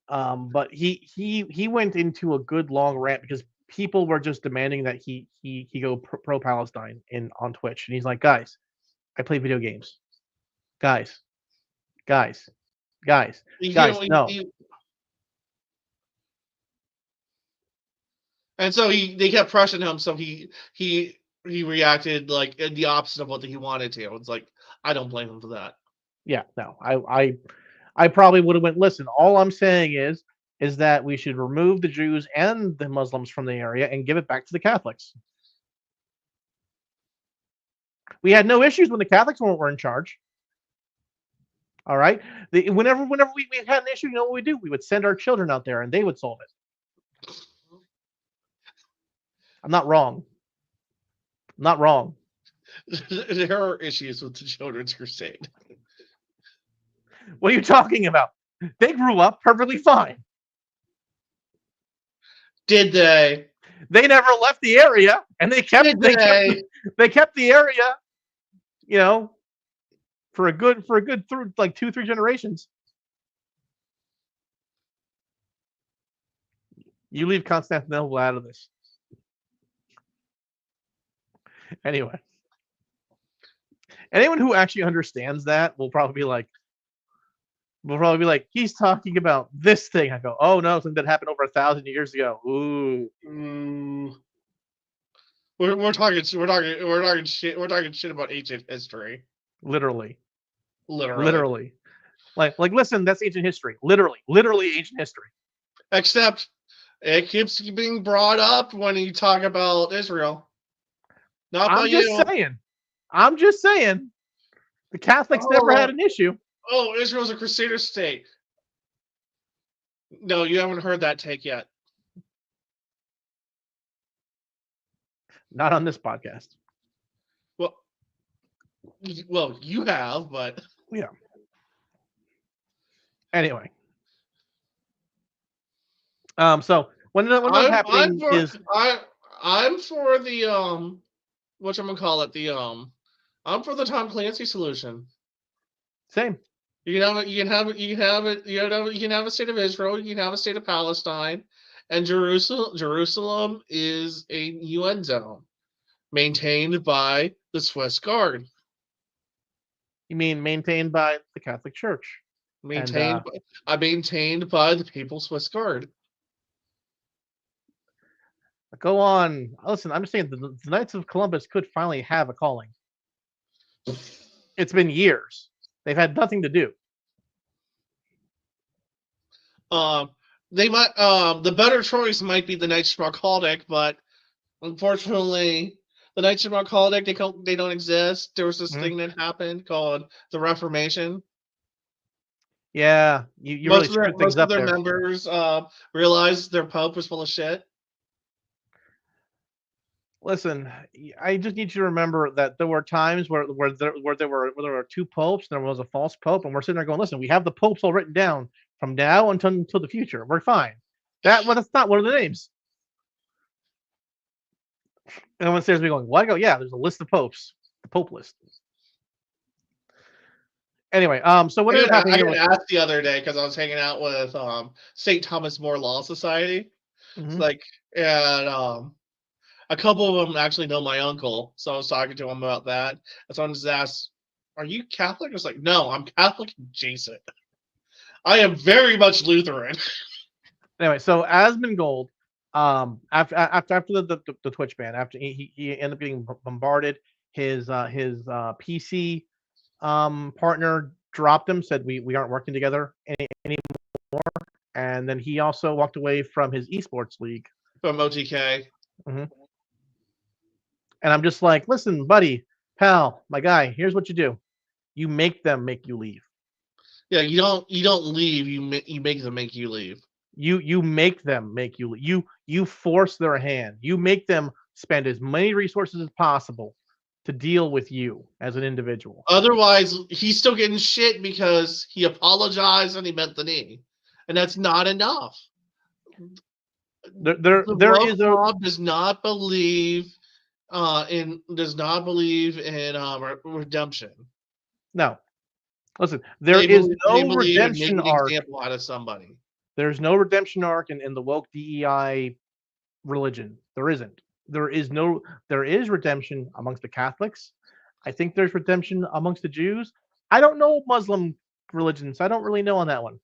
but he went into a good long rant because people were just demanding that he go pro Palestine on Twitch, and he's like, guys, I play video games, guys, guys, guys, no. And so they kept pressing him, so he reacted like the opposite of what he wanted to. It's like I don't blame him for that. Yeah, no, I probably would have went. Listen, all I'm saying is that we should remove the Jews and the Muslims from the area and give it back to the Catholics. We had no issues when the Catholics were in charge. All right. Whenever we had an issue, you know what we do? We would send our children out there and they would solve it. I'm not wrong. I'm not wrong. There are issues with the Children's Crusade. What are you talking about? They grew up perfectly fine. Did they? They never left the area, and they kept the area, you know, for a good through like 2-3 generations. You leave Constantinople out of this. Anyway, anyone who actually understands that will probably be like, he's talking about this thing. I go, oh no, something that happened over 1,000 years ago. Ooh. We're talking shit about ancient history. Literally. Like listen, that's ancient history. Literally ancient history. Except it keeps being brought up when you talk about Israel. Not about you. I'm just saying. The Catholics never had an issue. Oh, Israel's a crusader state. No, you haven't heard that take yet. Not on this podcast. Well, you have, but yeah. Anyway, so when what's happening is I'm for the whatchamacallit, I'm for the Tom Clancy solution. Same. You can have a state of Israel, you can have a state of Palestine, and Jerusalem is a UN zone maintained by the Swiss Guard. You mean maintained by the Catholic Church? Maintained by the Papal Swiss Guard. Go on. Listen, I'm just saying the Knights of Columbus could finally have a calling. It's been years. They've had nothing to do. They might. The better choice might be the Knights of Malkaldic, but unfortunately, the Knights of Malkaldic they don't exist. There was this thing that happened called the Reformation. Yeah, you really screwed things up there. Most of their members realized their Pope was full of shit. Listen, I just need you to remember that there were times where there were two popes, and there was a false pope, and we're sitting there going, "Listen, we have the popes all written down from now until the future. We're fine." That's not one of the names. And everyone stares at me going, "What?" I go, "Yeah, there's a list of popes, the pope list." Anyway, so what is happening? I got asked the other day because I was hanging out with St. Thomas More Law Society. It's like, and a couple of them actually know my uncle, so I was talking to him about that. And someone just asked, "Are you Catholic?" I was like, "No, I'm Catholic adjacent. I am very much Lutheran." Anyway, so Asmongold, after the Twitch ban, after he ended up getting bombarded, his PC partner dropped him, said we aren't working together anymore, and then he also walked away from his esports league. From OTK. And I'm just like, listen, buddy, pal, my guy, here's what you do: you make them make you leave. Yeah, you don't leave. You make them make you leave. You make them make you leave. You force their hand. You make them spend as many resources as possible to deal with you as an individual. Otherwise, he's still getting shit because he apologized and he bent the knee, and that's not enough. There is a club does not believe in redemption. No. Listen, there is no redemption arc. Example out of somebody. There's no redemption arc in the woke DEI religion. There isn't. There is redemption amongst the Catholics. I think there's redemption amongst the Jews. I don't know Muslim religions. I don't really know on that one.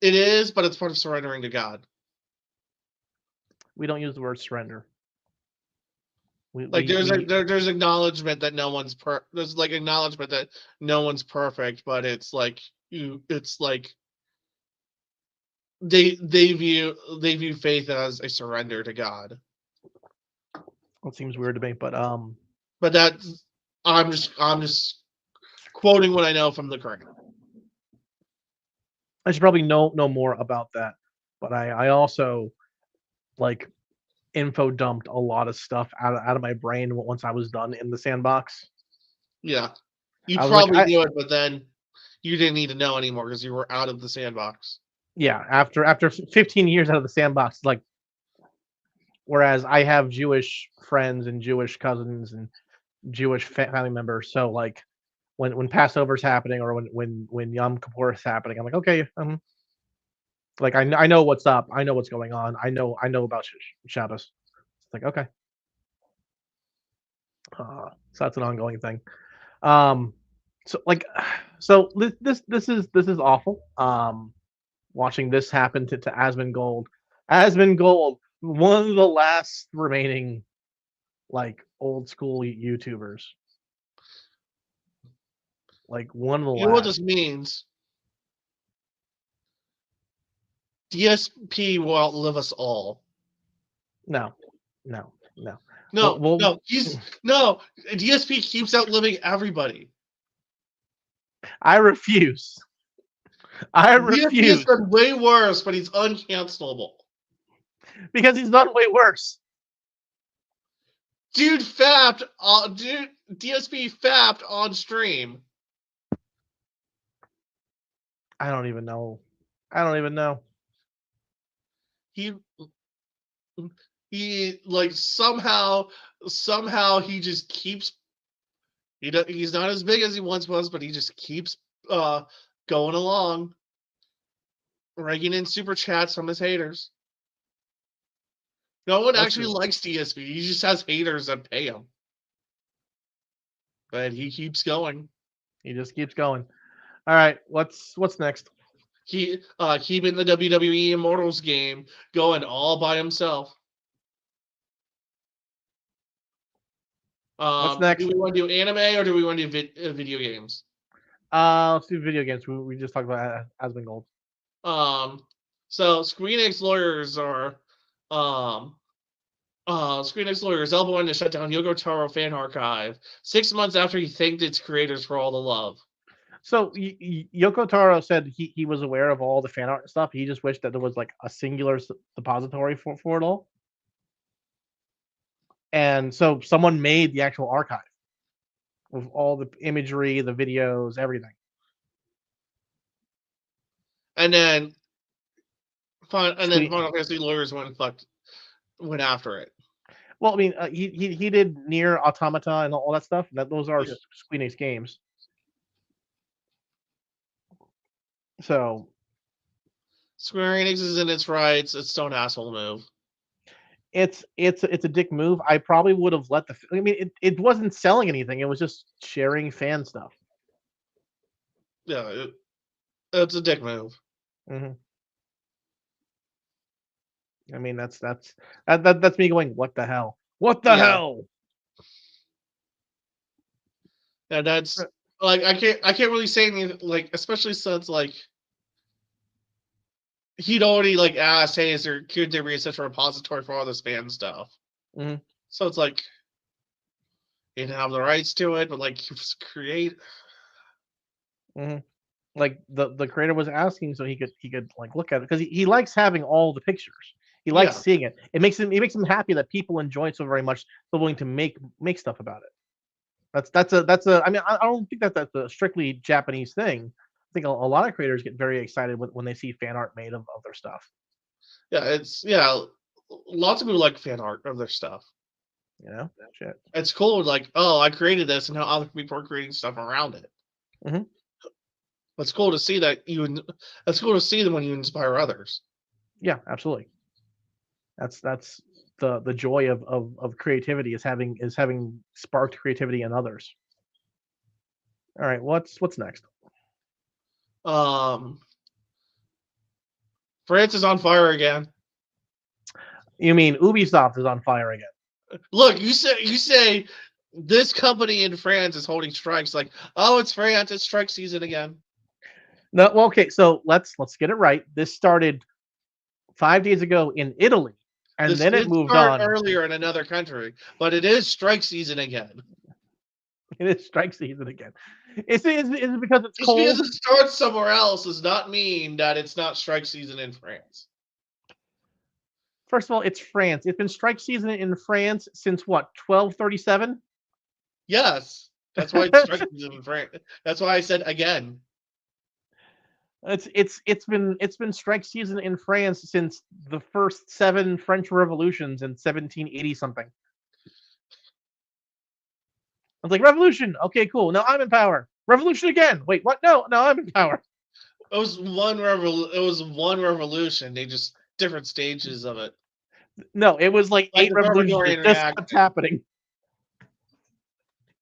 It is, but it's part of surrendering to God. We don't use the word surrender. There's acknowledgement that no one's there's like acknowledgement that no one's perfect, but it's like they view faith as a surrender to God. It seems weird to me, but that's I'm just quoting what I know from the current. I should probably know more about that, but I also like info dumped a lot of stuff out of my brain once I was done in the sandbox. Yeah, you probably knew it, but then you didn't need to know anymore because you were out of the sandbox. Yeah, after 15 years out of the sandbox, like, whereas I have Jewish friends and Jewish cousins and Jewish family members, so like when Passover's happening or when Yom Kippur is happening, I'm like, okay, like I know what's up, I know what's going on, I know about Shabbos. It's like, okay, so that's an ongoing thing. So this is awful. Watching this happen to Asmongold. Asmongold, one of the last remaining like old school YouTubers. Like one of the last. You know what this means? DSP will outlive us all. No. DSP keeps outliving everybody. I refuse. DSP has done way worse, but he's uncancelable. Because he's done way worse. Dude fapped. DSP fapped on stream. I don't even know. He like somehow he just keeps. He's not as big as he once was, but he just keeps going along, raking in super chats from his haters. No one actually likes DSP. He just has haters that pay him. But he keeps going. He just keeps going. All right, what's next? Keeping the WWE Immortals game going all by himself. What's next? Do we want to do anime or do we want to do video games? Let's do video games. We just talked about Asmongold. So Screen X lawyers are elbowing to shut down Yoko Taro fan archive 6 months after he thanked its creators for all the love. So Yoko Taro said he was aware of all the fan art and stuff. He just wished that there was like a singular depository for it all. And so someone made the actual archive with all the imagery, the videos, everything. And then Final Fantasy lawyers went after it. Well, I mean, he did Nier Automata and all that stuff. Those are Square Enix games. So Square Enix is in its rights. It's still an asshole move. It's a dick move. I probably would have let it wasn't selling anything. It was just sharing fan stuff. Yeah, it's a dick move. Hmm. I mean, that's me going, what the hell? What the Yeah. hell? And that's like I can't really say anything, like, especially since like he'd already like asked, hey, could there be such a repository for all this fan stuff? Hmm. So it's like he didn't have the rights to it, but like he was Hmm. Like the creator was asking so he could like look at it because he likes having all the pictures. He likes yeah. seeing it. It makes him happy that people enjoy it so very much. They're willing to make stuff about it. That's a. I mean, I don't think that's a strictly Japanese thing. I think a lot of creators get very excited when they see fan art made of their stuff. Yeah. Lots of people like fan art of their stuff. You know, shit. It's cool, like, oh, I created this, and how other people are creating stuff around it. Hmm. It's cool to see that It's cool to see them when you inspire others. Yeah, absolutely. That's the joy of creativity is having sparked creativity in others. All right, what's next? Um, France is on fire again. You mean Ubisoft is on fire again? Look, you say this company in France is holding strikes. Like, oh, it's France, it's strike season again. No, well, okay. So let's get it right. This started 5 days ago in Italy, and This then it did moved start on. earlier in another country, but it is strike season again. It is strike season again. Is it because it's Just because cold? it starts somewhere else does not mean that it's not strike season in France. First of all, it's France. It's been strike season in France since what, 1237? Yes, that's why it's strike season in France. That's why I said again. It's been strike season in France since the first 7 French revolutions in 1780 something. I was like, revolution. Okay, cool. Now I'm in power. Revolution again. Wait, what? No, I'm in power. It was one revolution. They just different stages of it. No, it was like Like 8 the revolutions. It Barbarian just kept reaction. happening.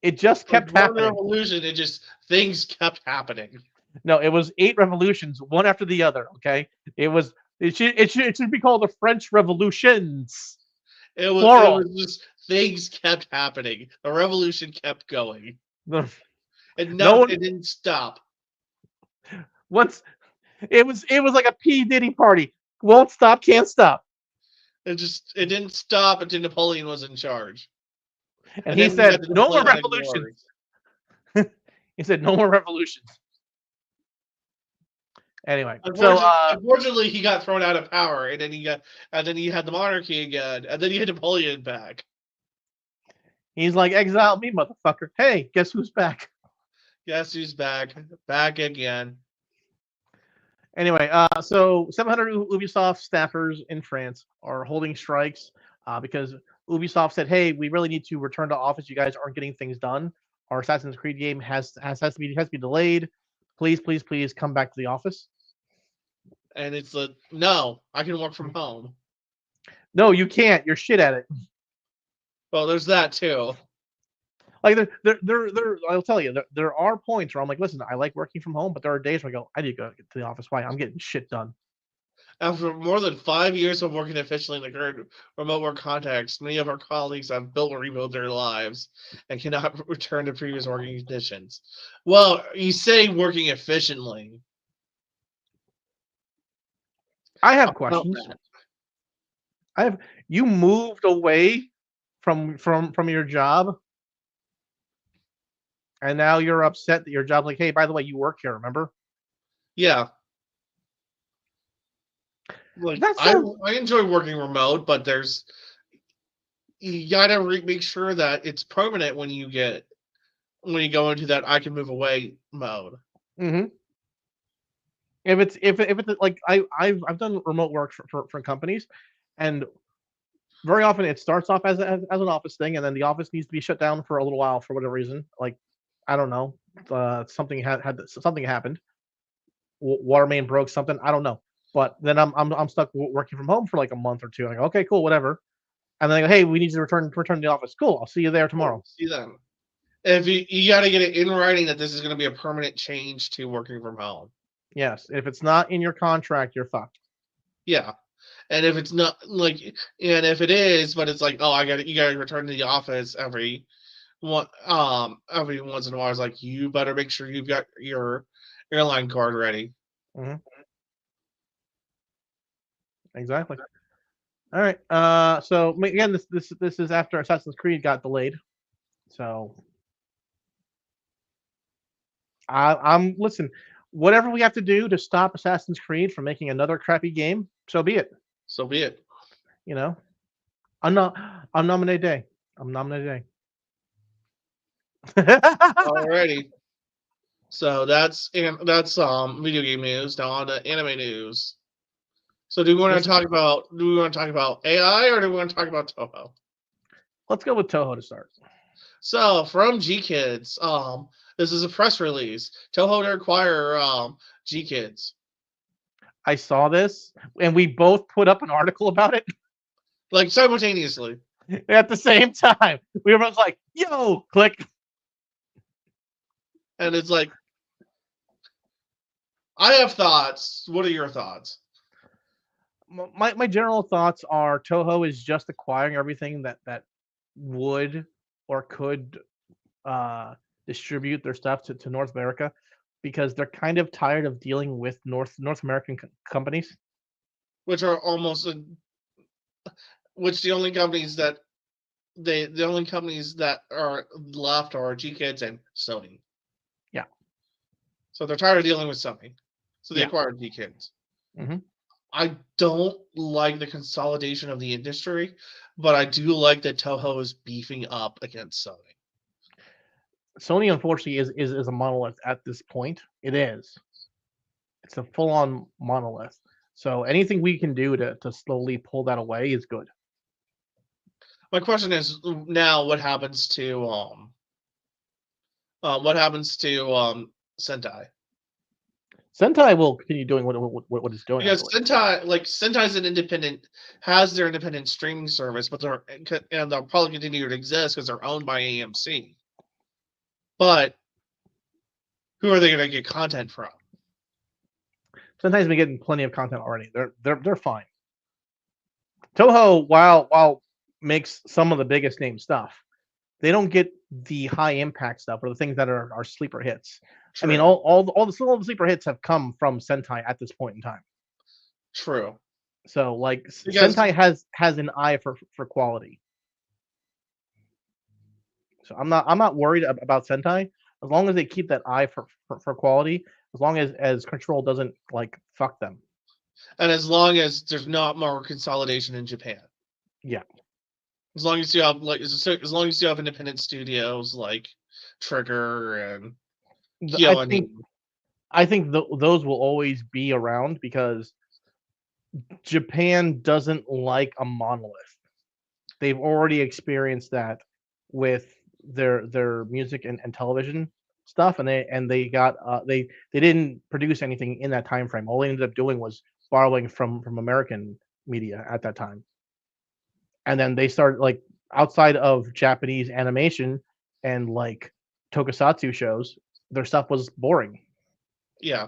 It just Like kept one happening. revolution, it just things kept happening. No, it was 8 revolutions, one after the other. Okay, it should be called the French revolutions, It plural. was just things kept happening. The revolution kept going. The- And No one it didn't stop. once it was like a P Diddy party. Won't stop, can't stop. It didn't stop until Napoleon was in charge. And And he then we got said, the "No more Napoleonic revolutions." Wars. He said, "No more revolutions." Anyway, so Unfortunately, he got thrown out of power, and then he had the monarchy again, and then he had Napoleon back. he's like, "Exile me, motherfucker." Hey, guess who's back? Guess who's back? Back again. Anyway, so 700 Ubisoft staffers in France are holding strikes because Ubisoft said, "Hey, we really need to return to office. You guys aren't getting things done. Our Assassin's Creed game has to be delayed. Please, please, please come back to the office." And it's like, no, I can work from home. No, you can't. You're shit at it. Well, there's that too. Like I'll tell you, there are points where I'm like, listen, I like working from home, but there are days where I go, I need to go to the office. Why? I'm getting shit done. After more than 5 years of working efficiently in the current remote work context, many of our colleagues have built or rebuilt their lives and cannot return to previous working conditions. Well, you say working efficiently. I have About questions. that. You moved away from your job, and now you're upset that your job's like, hey, by the way, you work here, remember? Yeah. Like I enjoy working remote, but you gotta make sure that it's permanent when you go into that I can move away mode. Mm-hmm. If it's like I've done remote work for companies, and very often it starts off as an office thing, and then the office needs to be shut down for a little while for whatever reason. Like, I don't know, something something happened, water main broke, something, I don't know. But then I'm stuck working from home for like a month or two. And I go, okay, cool, whatever. And then they go, hey, we need you to return to the office. Cool, I'll see you there tomorrow. See them. If you got to get it in writing that this is going to be a permanent change to working from home. Yes. If it's not in your contract, you're fucked. Yeah. And if it's not like, and if it is, but it's like, oh, you gotta return to the office every once in a while. It's like, you better make sure you've got your airline card ready. Mm-hmm. Exactly. All right. So again, this is after Assassin's Creed got delayed. So I'm listen. Whatever we have to do to stop Assassin's Creed from making another crappy game, so be it. So be it. You know, I'm not. I'm nominated day. I'm nominated day. Alrighty. So that's video game news. Now on to anime news. So do we want to talk about AI or do we want to talk about Toho? Let's go with Toho to start. So from G Kids, this is a press release. Toho to acquire G Kids. I saw this, and we both put up an article about it, like simultaneously at the same time. We were both like, "Yo!" Click. And it's like, I have thoughts. What are your thoughts? My general thoughts are Toho is just acquiring everything that would or could distribute their stuff to North America, because they're kind of tired of dealing with North American companies, which are almost which the only companies that are left are G Kids and Sony. Yeah. So they're tired of dealing with Sony. So they acquired G Kids. Mm-hmm. I don't like the consolidation of the industry, but I do like that Toho is beefing up against Sony. Sony, unfortunately, is a monolith at this point. It is. It's a full-on monolith. So anything we can do to slowly pull that away is good. My question is now, what happens to Sentai? Sentai will continue doing what it's doing. Because Sentai's has their independent streaming service, but they'll probably continue to exist because they're owned by AMC. But who are they going to get content from? Sentai's been getting plenty of content already. They're fine. Toho, while makes some of the biggest name stuff, they don't get the high impact stuff or the things that are sleeper hits. True. I mean, all the sleeper hits have come from Sentai at this point in time. True. So like Sentai has an eye for quality. So I'm not worried about Sentai as long as they keep that eye for quality. As long as Control doesn't like fuck them. And as long as there's not more consolidation in Japan. Yeah. As long as you have independent studios like Trigger and I think those will always be around because Japan doesn't like a monolith. They've already experienced that with their music and television stuff, and they didn't produce anything in that time frame. All they ended up doing was borrowing from American media at that time. And then they started like outside of Japanese animation and like tokusatsu shows, their stuff was boring. Yeah.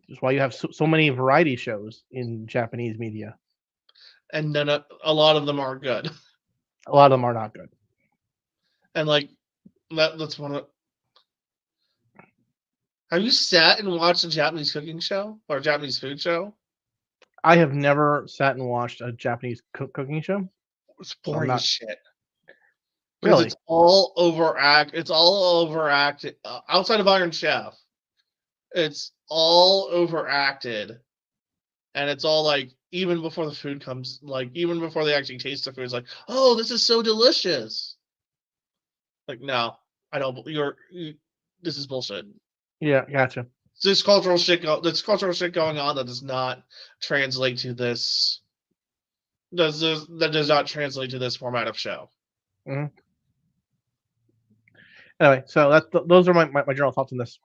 That's why you have so many variety shows in Japanese media. And then a lot of them are good. A lot of them are not good. And like that's one of. Have you sat and watched a Japanese cooking show or a Japanese food show? I have never sat and watched a Japanese cooking show. It's boring as shit. Really? It's all overacted. Outside of Iron Chef, it's all overacted, and it's all like even before the food comes, like even before they actually taste the food, it's like, oh, this is so delicious. Like, no, I don't. This is bullshit. Yeah, gotcha. This cultural shit going on that does not translate to this. That does not translate to this format of show. Mm-hmm. Anyway, so those are my general thoughts on this.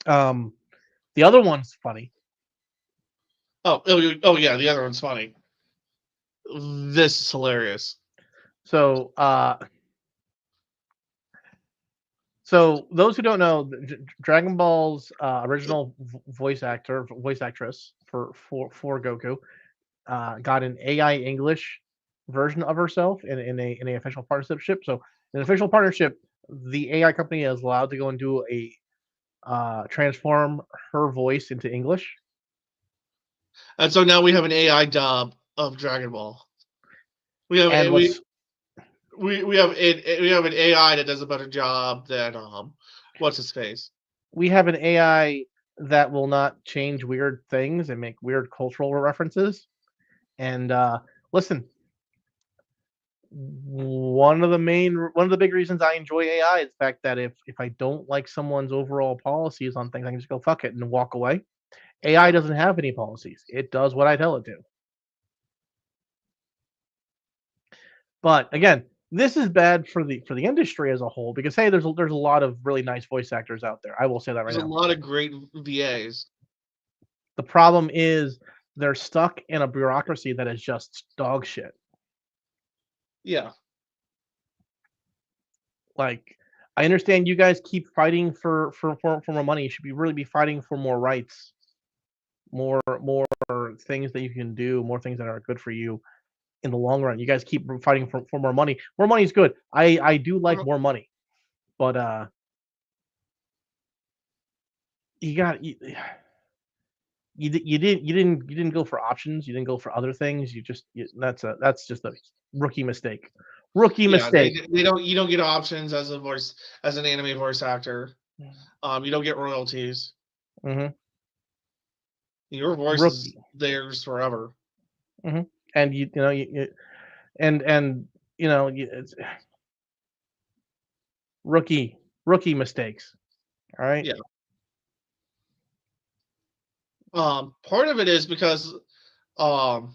The other one's funny. Oh yeah, the other one's funny. This is hilarious. So So those who don't know, Dragon Ball's original voice actress for Goku got an AI English version of herself in a official partnership. So in an official partnership, the AI company is allowed to go and do a transform her voice into English. And so now we have an AI dub of Dragon Ball. We have And we have an AI that does a better job than what's his face. we have an AI that will not change weird things and make weird cultural references. And listen, one of the big reasons I enjoy AI is the fact that if I don't like someone's overall policies on things, I can just go fuck it and walk away. AI doesn't have any policies. It does what I tell it to. But again, this is bad for the industry as a whole because hey, there's a lot of really nice voice actors out there. I will say that right There's a now. lot of great VAs. The problem is they're stuck in a bureaucracy that is just dog shit. Yeah. Like, I understand you guys keep fighting for more money. You should really be fighting for more rights, more things that you can do, more things that are good for you in the long run. You guys keep fighting for more money. More money is good. I do like more money, but you got you didn't go for options. You didn't go for other things. That's just a rookie mistake. Rookie mistake. You don't get options as an anime voice actor. You don't get royalties. Mm-hmm. Your voice is theirs forever. Mm-hmm. And it's rookie mistakes. All right. Yeah. Part of it is because I'm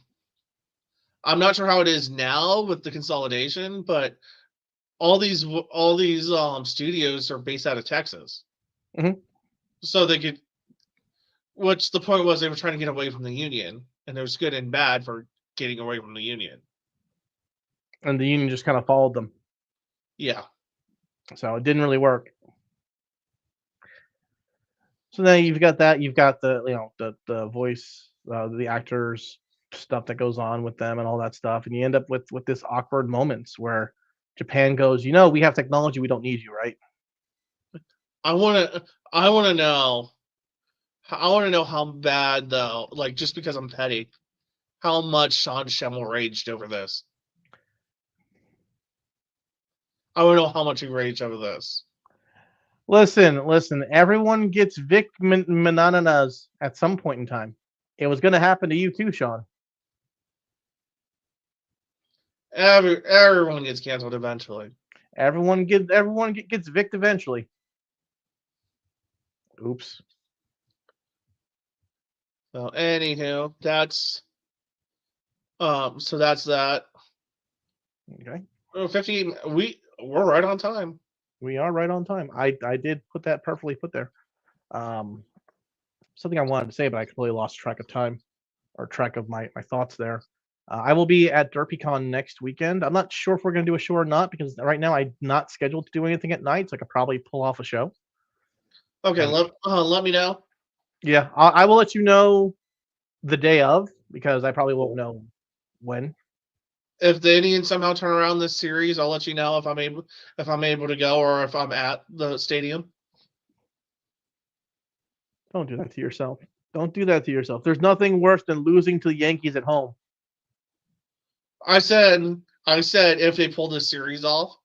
not sure how it is now with the consolidation, but all these studios are based out of Texas. Mm-hmm. So they could, which the point was they were trying to get away from the union, and there's good and bad for getting away from the union. And the union just kind of followed them. Yeah. So it didn't really work. So now you've got that. You've got the voice, the actors stuff that goes on with them and all that stuff, and you end up with this awkward moments where Japan goes, we have technology, we don't need you, right? I want to know how bad though, like just because I'm petty, how much Sean Schemmel raged over this. I want to know how much he raged over this. Listen. Everyone gets Vic Manananas at some point in time. It was going to happen to you too, Sean. Everyone gets canceled eventually. Everyone gets Vic eventually. Oops. So anywho, that's that. Okay. 15. We're right on time. We are right on time. I did put that perfectly put there. Something I wanted to say, but I completely lost track of time or track of my thoughts there. I will be at DerpyCon next weekend. I'm not sure if we're going to do a show or not because right now I'm not scheduled to do anything at night, so I could probably pull off a show. Okay, let me know. Yeah, I will let you know the day of because I probably won't know when. If the Indians somehow turn around this series, I'll let you know if I'm able to go or if I'm at the stadium. Don't do that to yourself. Don't do that to yourself. There's nothing worse than losing to the Yankees at home. I said if they pull this series off,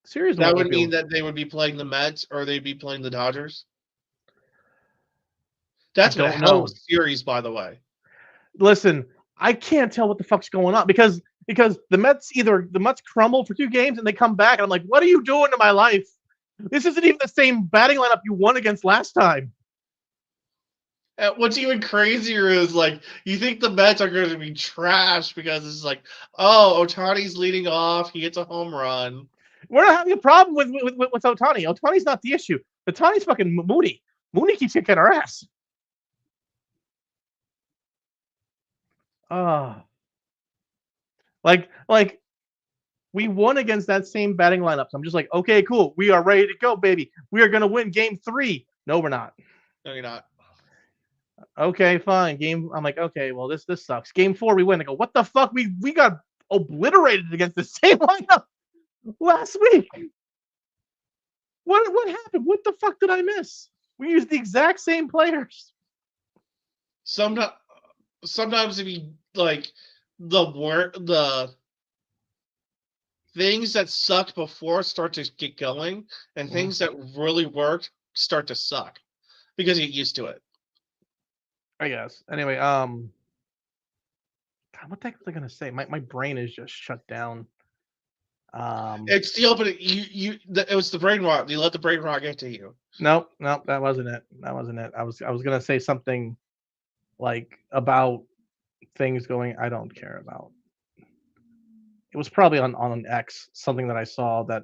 Series that would mean that they would be playing the Mets or they'd be playing the Dodgers. That's a hell of a series, by the way. Listen, I can't tell what the fuck's going on because the Mets crumble for 2 games and they come back and I'm like, what are you doing to my life? This isn't even the same batting lineup you won against last time. And what's even crazier is like you think the Mets are going to be trash because it's like, oh, Ohtani's leading off, he gets a home run. We're not having a problem with Ohtani. Ohtani's not the issue. Ohtani's fucking Mooney. Mooney keeps kicking our ass. Like We won against that same batting lineup. So I'm just like, okay, cool. We are ready to go, baby. We are gonna win game 3. No, we're not. No, you're not. Okay, fine. I'm like, okay, well, this sucks. Game 4, we win. I go, what the fuck? We got obliterated against the same lineup last week. What happened? What the fuck did I miss? We used the exact same players. Sometimes if you like the things that sucked before start to get going, and things that really worked start to suck because you get used to it. I guess. Anyway, God, what the heck was I gonna say? My brain is just shut down. It's the opening. It was the brain rot. You let the brain rot get to you. Nope, that wasn't it. That wasn't it. I was gonna say something like about things going I don't care about. It was probably on X, something that I saw that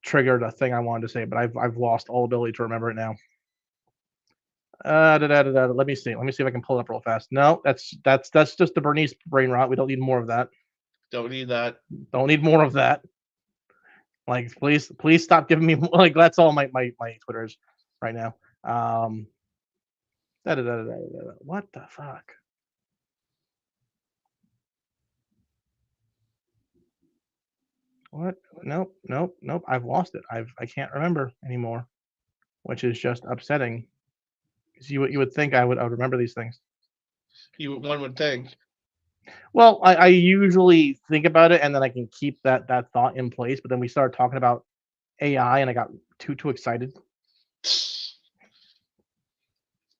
triggered a thing I wanted to say, but I've lost all ability to remember it now. Let me see. Let me see if I can pull it up real fast. No, that's just the Bernice brain rot. We don't need more of that. Don't need that. Don't need more of that. Like, please stop giving me like that's all my Twitters right now. What the fuck? What? Nope. I've lost it. I can't remember anymore, which is just upsetting. Because you would think I would remember these things. One would think. Well, I usually think about it and then I can keep that thought in place. But then we started talking about AI and I got too excited.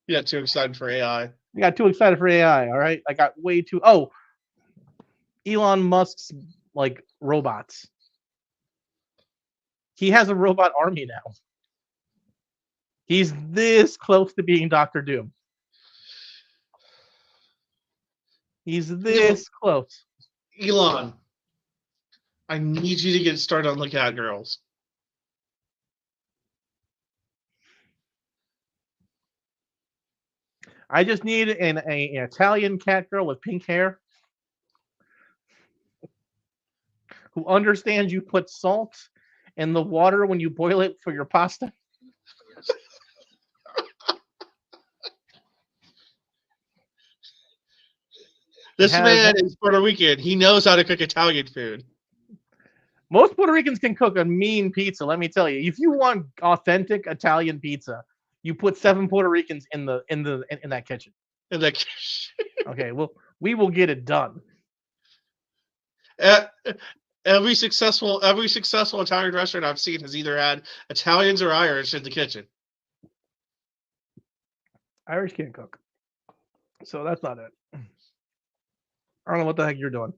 You got too excited for AI. I got too excited for AI. All right, I got way too. Oh, Elon Musk's like robots. He has a robot army now. He's this close to being Doctor Doom. He's this close. Elon, I need you to get started on the cat girls. I just need an Italian cat girl with pink hair who understands you put salt in the water when you boil it for your pasta. This man is Puerto Rican. He knows how to cook Italian food. Most Puerto Ricans can cook a mean pizza. Let me tell you, if you want authentic Italian pizza, you put 7 Puerto Ricans in that kitchen. In that kitchen. Okay, well, we will get it done. Every successful Italian restaurant I've seen has either had Italians or Irish in the kitchen. Irish can't cook, so that's not it. I don't know what the heck you're doing.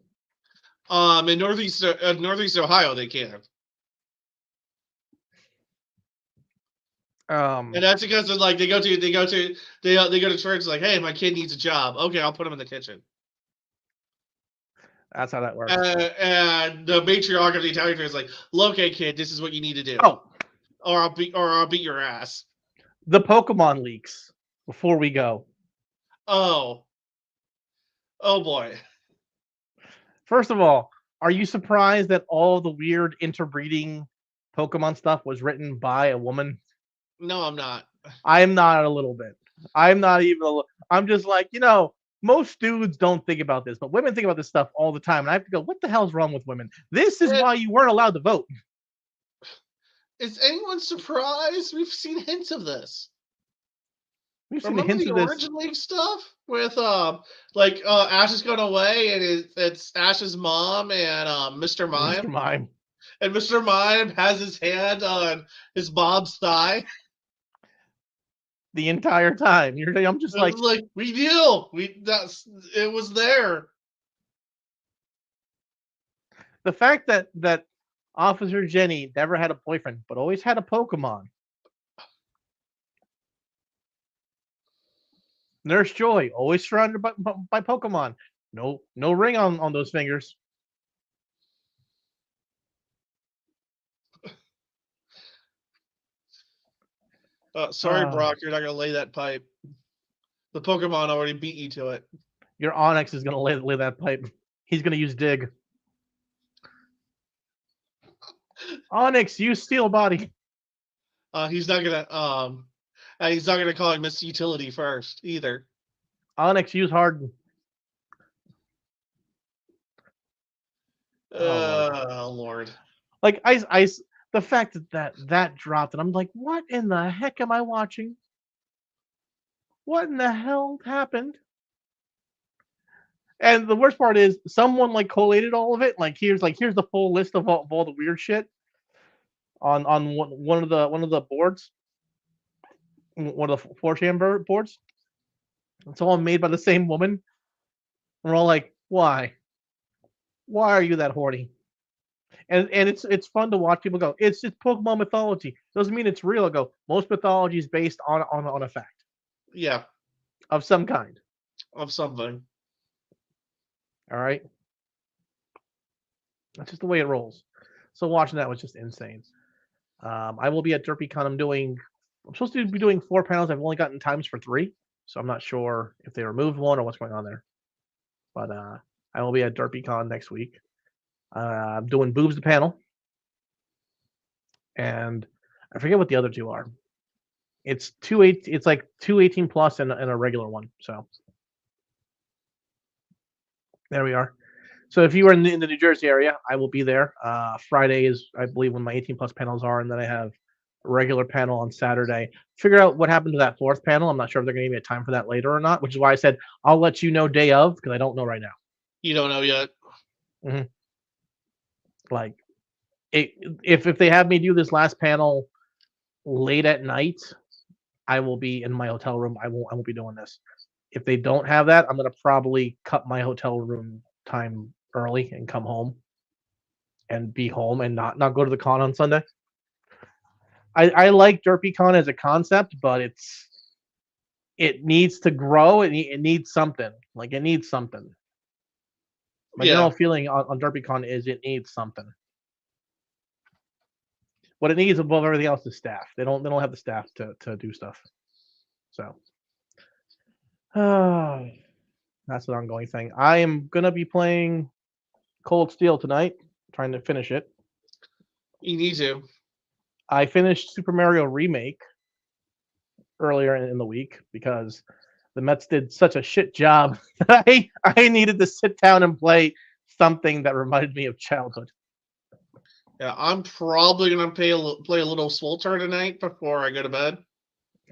In Northeast Ohio, they can. And that's because of, like they go to church like, hey, my kid needs a job. Okay, I'll put him in the kitchen. That's how that works. And the matriarch of the Italian family is like, okay, kid, this is what you need to do. Oh, or I'll beat your ass. The Pokemon leaks before we go. Oh boy. First of all, are you surprised that all the weird interbreeding Pokemon stuff was written by a woman? No, I'm not. I'm not a little bit. I'm not even a little. I'm just like, most dudes don't think about this, but women think about this stuff all the time. And I have to go, what the hell's wrong with women? This is why you weren't allowed to vote. Is anyone surprised? We've seen hints of this. Remember the Origin League stuff with Ash has gone away and it's Ash's mom and Mr. Mime. Mr. Mime. And Mr. Mime has his hand on his mom's thigh the entire time. I'm just like we knew. It was there. The fact that Officer Jenny never had a boyfriend but always had a Pokemon. Nurse Joy, always surrounded by Pokemon. No ring on those fingers. Sorry, Brock, you're not going to lay that pipe. The Pokemon already beat you to it. Your Onix is going to lay that pipe. He's going to use Dig. Onyx, use steel body. He's not gonna call him Miss Utility first either. Onyx, use harden. Oh Lord. Like the fact that dropped, and I'm like, what in the heck am I watching? What in the hell happened? And the worst part is, someone like collated all of it. Here's the full list of all the weird shit on one of the boards, one of the 4chan boards. It's all made by the same woman. We're all like, why? Why are you that horny? And it's fun to watch people go, it's just Pokemon mythology. Doesn't mean it's real. I go, most mythology is based on a fact. Yeah. Of some kind. Of something. All right. That's just the way it rolls. So watching that was just insane. I will be at DerpyCon. I'm supposed to be doing 4 panels. I've only gotten times for 3, so I'm not sure if they removed one or what's going on there. But I will be at DerpyCon next week. I'm doing Boobs the panel, and I forget what the other 2 are. It's like 2 18 plus and a regular one. So there we are. So if you are in the New Jersey area, I will be there. Friday is, I believe, when my 18 plus panels are, and then I have a regular panel on Saturday. Figure out what happened to that 4th panel. I'm not sure if they're going to give me a time for that later or not, which is why I said I'll let you know day of, because I don't know right now. You don't know yet. Mm-hmm. Like, if they have me do this last panel late at night, I will be in my hotel room. I won't be doing this. If they don't have that, I'm going to probably cut my hotel room time early and come home and be home and not go to the con on Sunday. I like DerpyCon as a concept, but it needs to grow. It needs something. Like, it needs something. My general feeling on DerpyCon is it needs something. What it needs above everything else is staff. They don't have the staff to do stuff. So that's an ongoing thing. I am gonna be playing Cold Steel tonight, trying to finish it. You need to. I finished Super Mario Remake earlier in the week because the Mets did such a shit job that I needed to sit down and play something that reminded me of childhood. Yeah, I'm probably gonna play a little Swoltar tonight before I go to bed.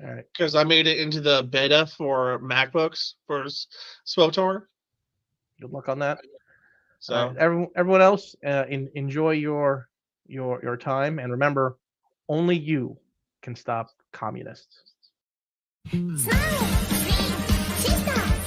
All right. Because I made it into the beta for MacBooks for Swoltar. Good luck on that. So everyone else, enjoy your time, and remember, only you can stop communists. 3、2、シスター